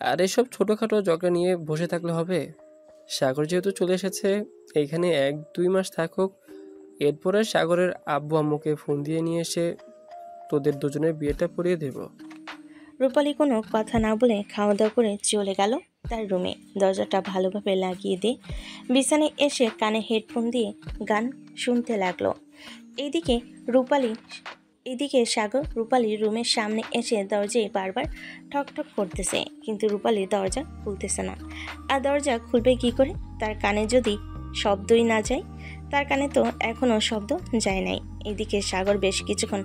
আর এসব ছোটোখাটো ঝগড়া নিয়ে বসে থাকলে হবে? সাগর যেহেতু চলে এসেছে, এইখানে 1-2 মাস থাকুক, এরপরে সাগরের আব্বু আম্মুকে ফোন দিয়ে নিয়ে এসে তোদের দুজনের বিয়েটা পড়িয়ে দেব। রূপালী কোনো কথা না বলে খাওয়া দাওয়া করে চলে গেল তার রুমে। দরজাটা ভালোভাবে লাগিয়ে দিয়ে বিছানায় এসে কানে হেডফোন দিয়ে গান শুনতে লাগলো। এইদিকে রূপালী এদিকে সাগর রূপালীর রুমের সামনে এসে দরজায় বারবার ঠক ঠক করতেছে, কিন্তু রূপালী দরজা খুলতেছে না। আর দরজা খুলবে কি করে? তার কানে যদি শব্দই না যায়। তার কানে তো এখনও শব্দ যায় নাই। এদিকে সাগর বেশ কিছুক্ষণ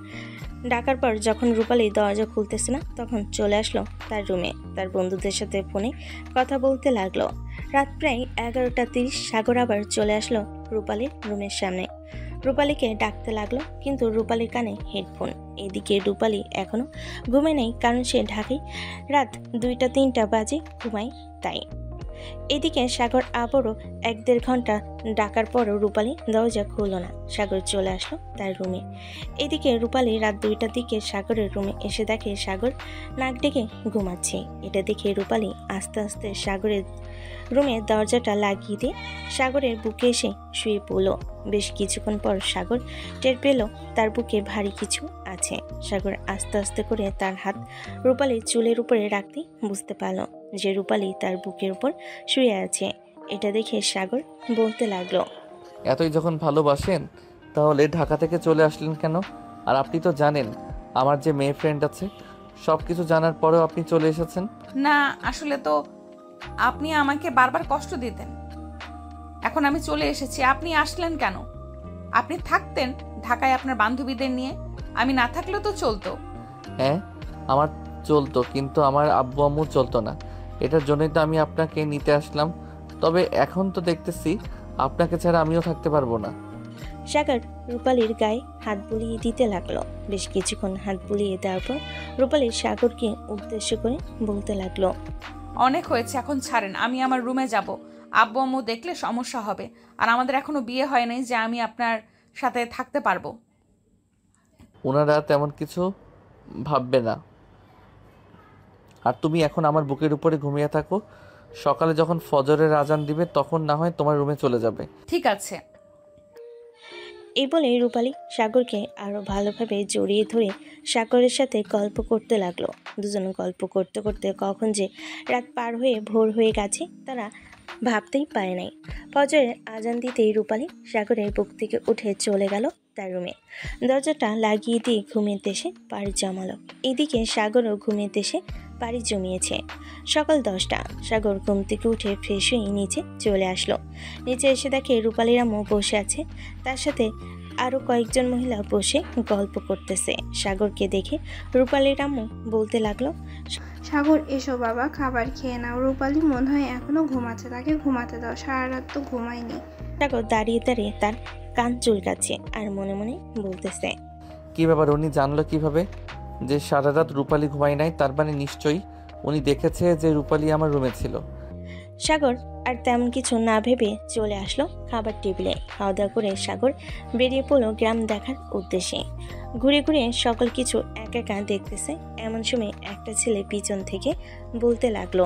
ডাকার পর যখন রূপালী দরজা খুলতেছে না, তখন চলে আসলো তার রুমে। তার বন্ধুদের সাথে ফোনে কথা বলতে লাগলো। রাত প্রায় 11:30 সাগর আবার চলে আসলো রূপালীর রুমের সামনে। রূপালীকে ডাকতে লাগলো, কিন্তু রূপালীর কানে হেডফোন। এদিকে রূপালী এখনো ঘুমে নেই, কারণ সে ঢাকায় রাত 2-3 বাজে ঘুমায় তাই। এদিকে সাগর আবারও 1-1.5 ঘন্টা ডাকার পরও রূপালী দরজা খুলল না। সাগর চলে আসলো তার রুমে। এদিকে রূপালী রাত 2টার দিকে সাগরের রুমে এসে দেখে সাগর নাক ডেকে ঘুমাচ্ছে। এটা দেখে রূপালী আস্তে আস্তে সাগরের রুমের দরজাটা লাগিয়ে দিয়ে সাগরের বুকে এসে শুয়ে পড়ল। বেশ কিছুক্ষণ পর সাগর টের পেল তার বুকে ভারী কিছু আছে। সাগর আস্তে আস্তে করে তার হাত রূপালীর চুলের উপরে রাখতে বুঝতে পারল যে রূপালী তার বুকের উপর শুয়ে আছে। এটা দেখে সাগর বলতে লাগলো, এতই যখন ভালোবাসেন তাহলে ঢাকা থেকে চলে আসলেন কেন? আর আপনি তো জানেন আমার যে মেয়ে ফ্রেন্ড আছে, সব কিছু জানার পরেও আপনি চলে এসেছেন। না, আসলে তো আপনি আমাকে বারবার কষ্ট দিতেন। এখন আমি চলে এসেছি, আপনি আসলেন কেন? আপনি থাকতেন ঢাকায় আপনার বান্ধবীদের নিয়ে, আমি না থাকলেও তো চলতো। হ্যাঁ, আমার চলতো, কিন্তু আমার আব্বু আম্মু চলতো না। এটার জন্যই তো আমি আপনাকে নিতে আসলাম। তবে এখন তো দেখতেছি আপনাকে ছাড়া আমিও থাকতে পারবো না। সাগর রূপালীর গায়ে হাত বুলিয়ে দিতে লাগলো। বেশ কিছুক্ষণ হাত বুলিয়ে দেওয়ার পর রূপালী সাগরকে উদ্দেশ্য করে বলতে লাগলো, অনেক হয়েছে, এখন ছাড়েন, আমি আমার রুমে যাব। আব্বু আম্মু দেখলে সমস্যা হবে, আর আমাদের এখনো বিয়ে হয় নাই যে আমি আপনার সাথে থাকতে পারবো। ওনারা তেমন কিছু ভাববে না। আর তুমি এখন আমার বুকের উপরে ঘুমিয়ে থাকো। সকালে যখন ফজরের আজান দিবে তখন না হয় তোমার রুমে চলে যাবে। ঠিক আছে। এই বলে রূপালী সাগরকে আরো ভালোভাবে জড়িয়ে ধরে সাগরের সাথে গল্প করতে লাগলো। দুজন গল্প করতে করতে কখন যে রাত পার হয়ে ভোর হয়ে গেছে তারা ভাবতেই পারে নাই। ফজরের আজান দিতেই রূপালী সাগরের বুক থেকে উঠে চলে গেল তার রুমে। দরজাটা লাগিয়ে দিয়ে ঘুমের দেশে পাড়ি জমালো। এদিকে সাগরও ঘুমের দেশে পাড়ি জমিয়েছে। সকাল 10টা। সাগর ঘুম থেকে উঠে ফ্রেশ হয়ে নিচে চলে আসলো। নিচে এসে দেখে রূপালীর আম্মু বসে আছে, তার সাথে আরও কয়েকজন মহিলা বসে গল্প করতেছে। সাগরকে দেখে রূপালীর আম্মু বলতে লাগলো, সাগর এসো বাবা, খাবার খেয়ে নাও। রূপালী মনে হয় এখনো ঘুমাচ্ছে, তাকে ঘুমাতে দাও, সারা রাত তো ঘুমায়নি। সাগর দাঁড়িয়ে দাঁড়িয়ে তার কান চুলকাচ্ছে আর মনে মনে বলতেছে, কি ব্যাপার, উনি জানলো কিভাবে যে সারা রাত রূপালী ঘুমায় নাই? তার মানে নিশ্চয়ই উনি দেখেছে যে রূপালী আমার রুমে ছিল। সাগর আর তেমন কিছু না ভেবে চলে আসলো খাবার টেবিলে। খাওয়া দাওয়া করে সাগর বেরিয়ে পড়লো গ্রাম দেখার উদ্দেশ্যে। ঘুরে ঘুরে সকল কিছু একা একা দেখতেছে। এমন সময় একটা ছেলে পিছন থেকে বলতে লাগলো,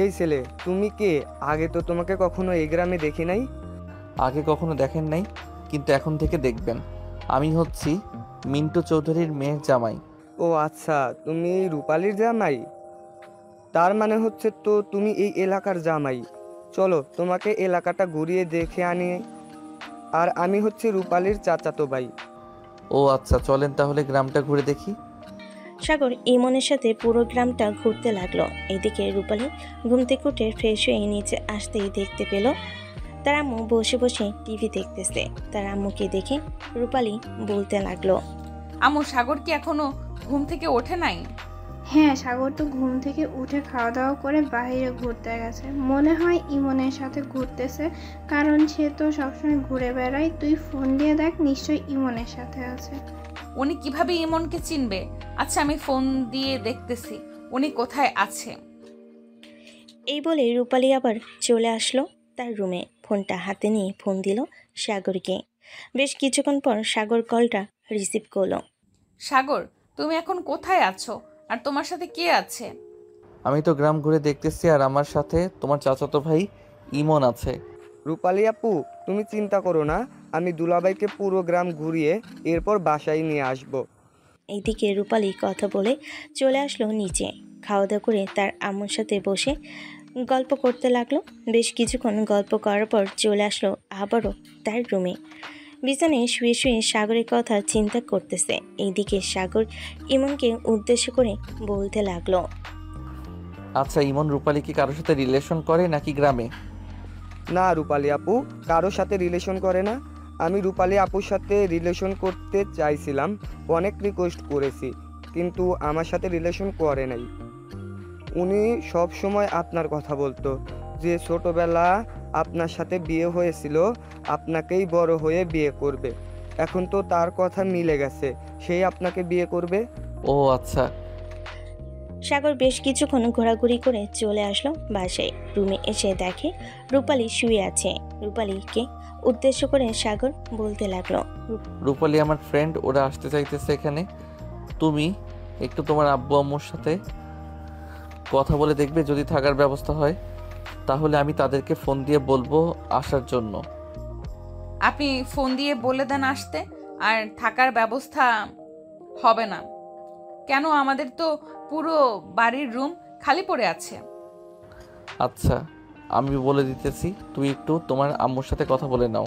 এই ছেলে, তুমি কে? আগে তো তোমাকে কখনো এই গ্রামে দেখি নাই। আগে কখনো দেখেন নাই, কিন্তু এখন থেকে দেখবেন। আমি হচ্ছি মিন্টু চৌধুরীর মেয়ের জামাই। ও আচ্ছা, তুমি রূপালীর জামাই? তার মানে হচ্ছে তো তুমি এই এলাকার জামাই। চলো তোমাকে এলাকাটা ঘুরিয়ে দেখে আনি। আর আমি হচ্ছে রূপালীর চাচাতো ভাই। ও আচ্ছা, চলেন তাহলে গ্রামটা ঘুরে দেখি। সাগর ইমনের সাথে পুরো গ্রামটা ঘুরতে লাগলো। এদিকে রূপালী ঘুম থেকে উঠে ফ্রেশ হয়ে নিচে আসতেই দেখতে পেল তার আম্মু বসে বসে টিভি দেখতেছে। তার আম্মুকে দেখে রূপালী বলতে লাগলো, আম্মু, সাগর কি এখনো ঘুম থেকে ওঠে নাই? হ্যাঁ, সাগর তো ঘুম থেকে উঠে খাওয়া দাওয়া করে বাইরে ঘুরতে গেছে। মনে হয় ইমনের সাথে ঘুরতেছে, কারণ সে তো সবসময় ঘুরে বেড়ায়। তুই ফোন দিয়ে দেখ, নিশ্চয়ই ইমনের সাথে আছে। উনি কিভাবে ইমনকে চিনবে? আচ্ছা, আমি ফোন দিয়ে দেখতেছি উনি কোথায় আছে। এই বলে রূপালী আবার চলে আসলো তার রুমে। ফোনটা হাতে নিয়ে ফোন দিল সাগরকে। বেশ কিছুক্ষণ পর সাগর কলটা রিসিভ করলো। সাগর, তুমি এখন কোথায় আছো? আর তোমার সাথে কে আছে? আমি তো গ্রাম ঘুরে দেখতেছি, আর আমার সাথে তোমার চাচাতো ভাই ইমন আছে। রূপালী আপু, তুমি চিন্তা করো না, আমি দুলাভাইকে পুরো গ্রাম ঘুরিয়ে এরপর বাসায় নিয়ে আসব। এইদিকে রূপালী কথা বলে চলে আসলো নিচে। খাওয়া দাওয়া করে তার আম্মুর সাথে বসে গল্প করতে লাগলো। বেশ কিছুক্ষণ গল্প করার পর চলে আসলো আবারও তার রুমে। বিছানায় শুয়ে শুয়ে সাগরের কথা চিন্তা করতেছে। এইদিকে সাগর ইমনকে উদ্দেশ্য করে বলতে লাগলো, আচ্ছা ইমন রূপালী কি কারোর সাথে রিলেশন করে নাকি গ্রামে? না রূপালী আপু কারোর সাথে রিলেশন করে না। আমি রূপালী আপুর সাথে রিলেশন করতে চাইছিলাম, অনেক রিকোয়েস্ট করেছি, কিন্তু আমার সাথে রিলেশন করে নাই। উনি সব সময় আপনার কথা বলতো, যে ছোটবেলা আপনার সাথে বিয়ে হয়েছিল, আপনাকেই বড় হয়ে বিয়ে করবে। এখন তো তার কথা মিলে গেছে, সেই আপনাকে বিয়ে করবে। ও আচ্ছা। সাগর বেশ কিছুক্ষণ ঘোরাঘুরি করে চলে আসলো বাসায়। রুমে এসে দেখে রূপালী শুয়ে আছে। রূপালীকে উদ্দেশ্য করে সাগর বলতে লাগলো, রূপালী আমার ফ্রেন্ড, ওরা আসতে চাইতেছে এখানে। তুমি একটু তোমার আব্বু আম্মুর সাথে কথা বলে দেখবে, যদি থাকার ব্যবস্থা হয় তাহলে আমি তাদেরকে ফোন দিয়ে বলবো আসার জন্য। আপনি ফোন দিয়ে বলে দেন আসতে, আর থাকার ব্যবস্থা হবে না কেন? আমাদের তো পুরো বাড়ির রুম খালি পড়ে আছে। আচ্ছা আমি বলে দিতেছি, তুমি একটু তোমার আম্মুর সাথে কথা বলে নাও।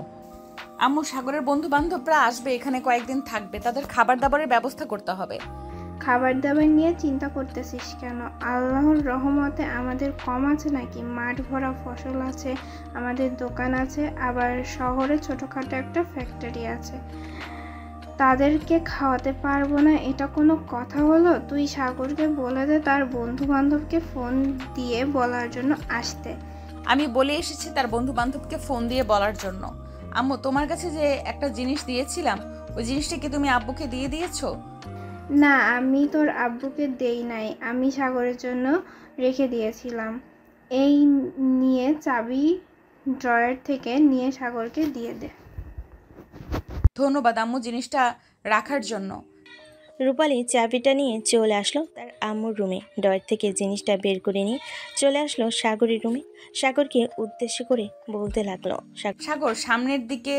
আম্মু সাগরের বন্ধু বান্ধবরা আসবে, এখানে কয়েকদিন থাকবে, তাদের খাবার দাবারের ব্যবস্থা করতে হবে। খাবার দাবার নিয়ে চিন্তা করতেছিস কেন? আল্লাহর রহমতে আমাদের কম আছে নাকি? মাঠ ভরা ফসল আছে, আমাদের দোকান আছে, আবার শহরে ছোটোখাটো একটা ফ্যাক্টরি আছে। তাদেরকে খাওয়াতে পারবো না, এটা কোনো কথা হলো? তুই সাগরকে বলে দে তার বন্ধু বান্ধবকে ফোন দিয়ে বলার জন্য আসতে। আমি বলে এসেছি তার বন্ধু বান্ধবকে ফোন দিয়ে বলার জন্য। আম্মু তোমার কাছে যে একটা জিনিস দিয়েছিলাম, ওই জিনিসটা কি তুমি আব্বুকে দিয়ে দিয়েছো? না, আমি তোর আব্বুকে দেই নাই, আমি সাগরের জন্য রেখে দিয়েছিলাম। এই নিয়ে চাবি ড্রয়ার থেকে নিয়ে সাগরকে দিয়ে দে। ধন্যবাদ আম্মু জিনিসটা রাখার জন্য। রূপালী চাবিটা নিয়ে চলে আসলো তার আম্মুর রুমে। ড্রয়ার থেকে জিনিসটা বের করে নিয়ে চলে আসলো সাগরের রুমে। সাগরকে উদ্দেশ্য করে বলতে লাগলো, সাগর সামনের দিকে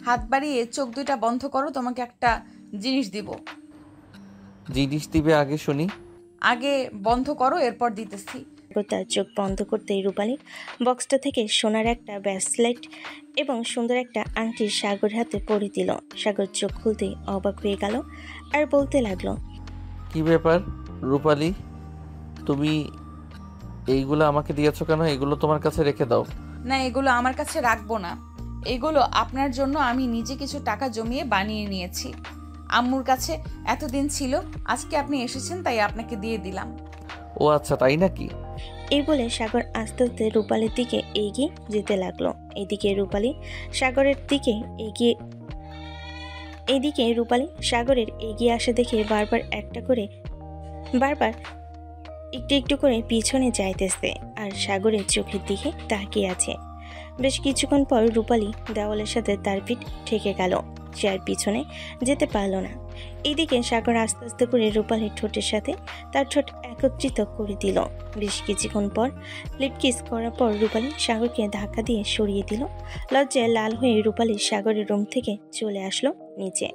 হাত বাড়িয়ে চোখ দুইটা বন্ধ করো, তোমাকে একটা জিনিস দিব। জিনিস দিবে আগে শুনি। আগে বন্ধ করো, এরপর দিতেছি। তার চোখ বন্ধ করতেই রূপালী বক্সটা থেকে সোনার একটা ব্রেসলেট এবং সুন্দর একটা আংটি সাগর হাতে পরিয়ে দিল। সাগর চোখ খুলতেই অবাক হয়ে গেল আর বলতে লাগলো, কি ব্যাপার রূপালী, তুমি এইগুলো আমাকে দিয়েছো কেন? এগুলো তোমার কাছে রেখে দাও। না, এগুলো আমার কাছে রাখবো না, এগুলো আপনার জন্য আমি নিজে কিছু টাকা জমিয়ে বানিয়ে নিয়েছি। আম্মুর কাছে এতদিন ছিল, আজকে আপনি এসেছেন তাই আপনাকে দিয়ে দিলাম। ও আচ্ছা তাই নাকি? এই বলে সাগর আস্তে আস্তে রূপালীর দিকে এগিয়ে যেতে লাগলো। এইদিকে রূপালী সাগরের এগিয়ে আসে দেখে বারবার একটু একটু করে পিছনে যাইতেছে আর সাগরের চোখের দিকে তাকিয়ে আছে। বেশ কিছুক্ষণ পর রূপালী দেওয়ালের সাথে তার পিঠ ঠেকে গেল, সে আর পিছনে যেতে পারল না। এইদিকে সাগর আস্তে আস্তে করে রূপালীর ঠোঁটের সাথে তার ঠোঁট একত্রিত করে দিল। বেশ কিছুক্ষণ পর লিপ কিস করার পর রূপালী সাগরকে ধাক্কা দিয়ে সরিয়ে দিল। লজ্জায় লাল হয়ে রূপালী সাগরের রুম থেকে চলে আসলো নিচে।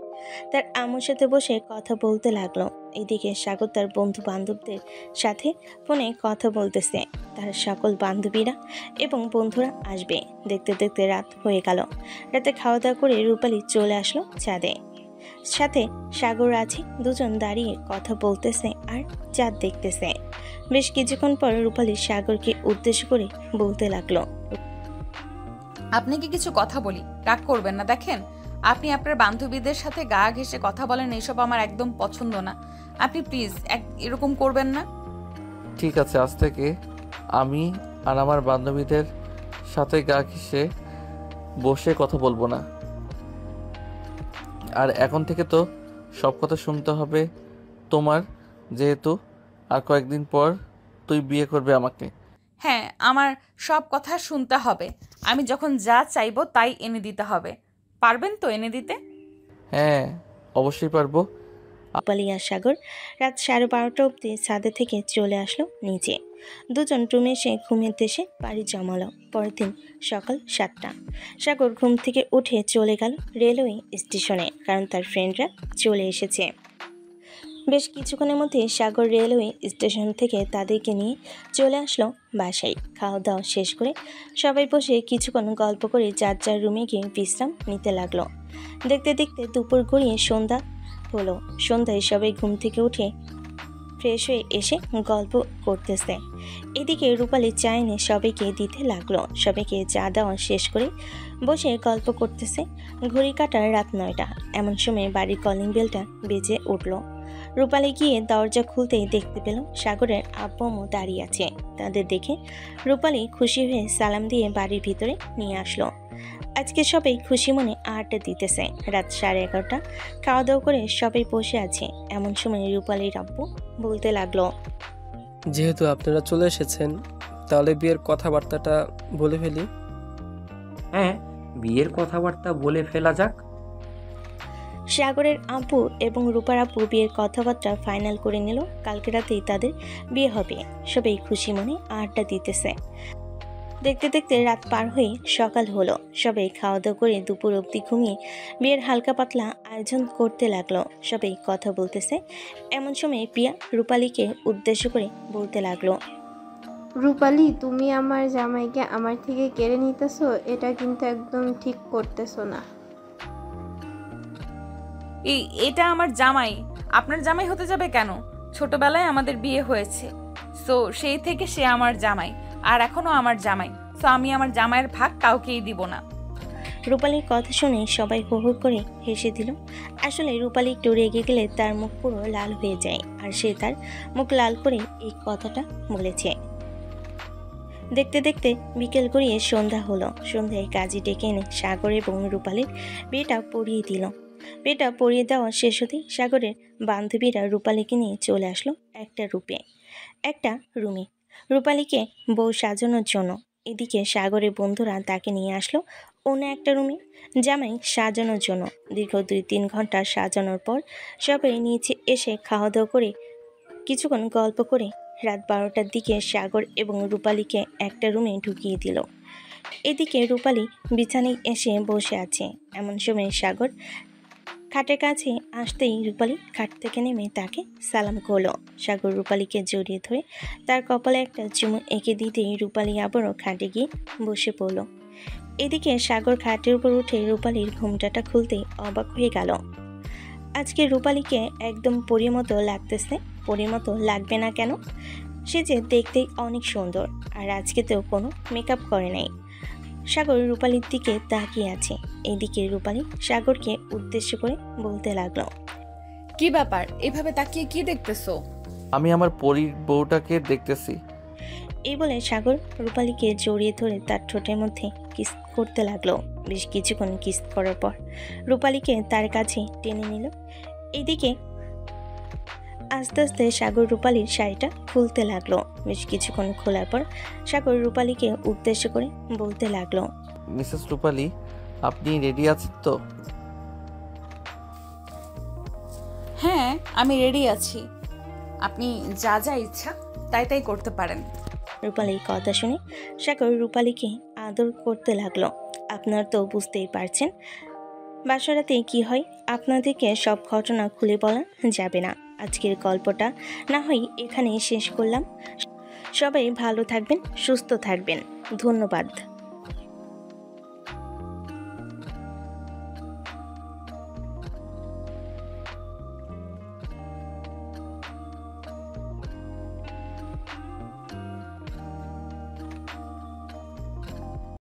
তার আম্মুর সাথে বসে কথা বলতে লাগলো। এদিকে সাগর তার বন্ধু বান্ধবদের সাথে ফোনে কথা বলতেছে। তার সকল বান্ধবীরা এবং বন্ধুরা আসবে। দেখতে দেখতে রাত হয়ে গেল। রাতে খাওয়া দাওয়া করে রূপালী চলে আসলো ছাদে। সাথে সাগর আছে, দুজন দাঁড়িয়ে কথা বলতেছে আর চাঁদ দেখতেছে। বেশ কিছুক্ষণ পর রূপালী সাগরকে উদ্দেশ্য করে বলতে লাগলো, আপনি কি কিছু কথা বলি, রাগ করবেন না। দেখেন আপনি আপনার বান্ধবীদের সাথে গা ঘেঁষে কথা বলেন, এসব আমার একদম পছন্দ না। আপনি প্লিজ এরকম করবেন না। ঠিক আছে, আজ থেকে আমি আর আমার বান্ধবীদের সাথে গা ঘেঁষে বসে কথা বলবো না। আর এখন থেকে তো সব কথা শুনতে হবে তোমার, যেহেতু আর কয়েকদিন পর তুই বিয়ে করবে আমাকে। হ্যাঁ, আমার সব কথা শুনতে হবে। আমি যখন যা চাইবো তাই এনে দিতে হবে। পারবেন তো এনে দিতে? হ্যাঁ অবশ্যই পারবো। রূপালী আর সাগর রাত 12:30 অবধি ছাদে থেকে চলে আসলো নিচে। দুজন রুমে এসে ঘুমের দেশে বাড়ি জমালো। পরের দিন সকাল 7টা। সাগর ঘুম থেকে উঠে চলে গেল রেলওয়ে স্টেশনে, কারণ তার ফ্রেন্ডরা চলে এসেছে। বেশ কিছুক্ষণের মধ্যে সাগর রেলওয়ে স্টেশন থেকে তাদেরকে নিয়ে চলে আসলো বাসায়। খাওয়া দাওয়া শেষ করে সবাই বসে কিছুক্ষণ গল্প করে যার যার রুমে গিয়ে বিশ্রাম নিতে লাগলো। দেখতে দেখতে দুপুর গড়িয়ে সন্ধ্যা হলো। সন্ধ্যায় সবাই ঘুম থেকে উঠে ফ্রেশ হয়ে এসে গল্প করতেছে। এদিকে রূপালী চা এনে সবাইকে দিতে লাগলো। সবাইকে চা দেওয়া শেষ করে বসে গল্প করতেছে। ঘড়ি কাটার রাত 9টা। এমন সময় বাড়ির কলিং বেলটা বেজে উঠল। রূপালী গিয়ে দরজা খুলতেই দেখতে পেল সাগরের আব্বু আম্মু দাঁড়িয়ে আছে। তাদের দেখে রূপালী খুশি হয়ে সালাম দিয়ে বাড়ির ভিতরে নিয়ে আসলো। আজকে সবাই খুশি মনে আড্ডা দিতেছে। রাত 11:30। খাওয়া দাওয়া করে সবাই বসে আছে। এমন সময় রূপালীর আব্বু বলতে লাগলো, যেহেতু আপনারা চলে এসেছেন, তাহলে বিয়ের কথাবার্তাটা বলে ফেলি। হ্যাঁ, বিয়ের কথাবার্তা বলে ফেলা যাক। সাগরের আব্বু এবং রূপার আব্বু বিয়ের কথাবার্তা ফাইনাল করে নিল। কালকে রাতেই তাদের বিয়ে হবে। সবাই খুশি মনে আড্ডা দিতেছে। দেখতে দেখতে রাত পার হয়ে সকাল হলো। সবাই খাওয়া দাওয়া করে দুপুর অবধি ঘুমিয়ে বিয়ের হালকা পাতলা আয়োজন করতে লাগলো। সবাই কথা বলতেছে। এমন সময় প্রিয়া রূপালীকে উদ্দেশ্য করে বলতে লাগলো, রূপালী, তুমি আমার জামাইকে আমার থেকে কেড়ে নিতেছো, এটা কিন্তু একদম ঠিক করতেছো না। এটা আমার জামাই, আপনার জামাই হতে যাবে কেন? ছোটবেলায় আমাদের বিয়ে হয়েছে, সো সেই থেকে সে আমার জামাই, আর এখনো আমার জামাই। সো আমি আমার জামাইয়ের ভাগ কাউকেই দিব না। রূপালীর কথা শুনে সবাই হো হো করে হেসে দিল। আসলে রূপালী একটু রেগে গেলে তার মুখ পুরো লাল হয়ে যায়, আর সে তার মুখ লাল করে এই কথাটা বলেছে। দেখতে দেখতে বিকেল গড়িয়ে সন্ধ্যা হলো। সন্ধ্যায় কাজী ডেকে এনে সাগর এবং রূপালীর বিয়েটা পড়িয়ে দিল। বিয়েটা পড়িয়ে দেওয়া শেষ হতেই সাগরের বান্ধবীরা রূপালীকে নিয়ে চলে আসলো একটা রুমে রূপালীকে বউ সাজানোর জন্য। এদিকে সাগরের বন্ধুরা তাকে নিয়ে আসলো অন্য একটা রুমে জামাই সাজানোর জন্য। দীর্ঘ 2-3 ঘন্টা সাজানোর পর সবাই নিচে এসে খাওয়া দাওয়া করে কিছুক্ষণ গল্প করে রাত 12টার দিকে সাগর এবং রূপালীকে একটা রুমে ঢুকিয়ে দিল। এদিকে রূপালী বিছানায় এসে বসে আছে। এমন সময় সাগর খাটের কাছে আসতেই রূপালী খাট থেকে নেমে তাকে সালাম করলো। সাগর রূপালীকে জড়িয়ে ধরে তার কপালে একটা চুমু এঁকে দিতেই রূপালী আবারও খাটে গিয়ে বসে পড়ল। এদিকে সাগর খাটের উপর উঠে রূপালীর ঘুমটাটা খুলতেই অবাক হয়ে গেল। আজকে রূপালীকে একদম পরীর মতো লাগতেছে। পরীর মতো লাগবে না কেন? সে যে দেখতেই অনেক সুন্দর, আর আজকে তো কোনো মেকআপ করে নাই। সাগর রূপালীর দিকে তাকিয়ে আছে। এদিকে রূপালী সাগরকে উদ্দেশ্য করে বলতে লাগলো, কি ব্যাপার, এভাবে তাকিয়ে কি দেখতেছো? আমি আমার পরীর বউটাকে দেখতেছি। এই বলে সাগর রূপালীকে জড়িয়ে ধরে তার ঠোঁটের মধ্যে কিস করতে লাগলো। বেশ কিছুক্ষণ কিস করার পর রূপালীকে তার কাছে টেনে নিল। এদিকে আস্তে আস্তে সাগর রূপালীর শাড়িটা খুলতে লাগলো। বেশ কিছুক্ষণ খোলার পর সাগর রূপালীকে উদ্দেশ্য করে বলতে লাগলো, মিসেস রূপালী, আপনি রেডি আছেন তো? হ্যাঁ, আমি রেডি আছি। আপনি যা যা ইচ্ছা তাই তাই করতে পারেন। রূপালীর কথা শুনে সাগর রূপালীকে আদর করতে লাগলো। আপনার তো বুঝতেই পারছেন বাসারাতে কি হয়। আপনাদেরকে সব ঘটনা খুলে বলা যাবে না। আজকের গল্পটা না হয় এখানেই শেষ করলাম। সবাই ভালো থাকবেন, সুস্থ থাকবেন। ধন্যবাদ।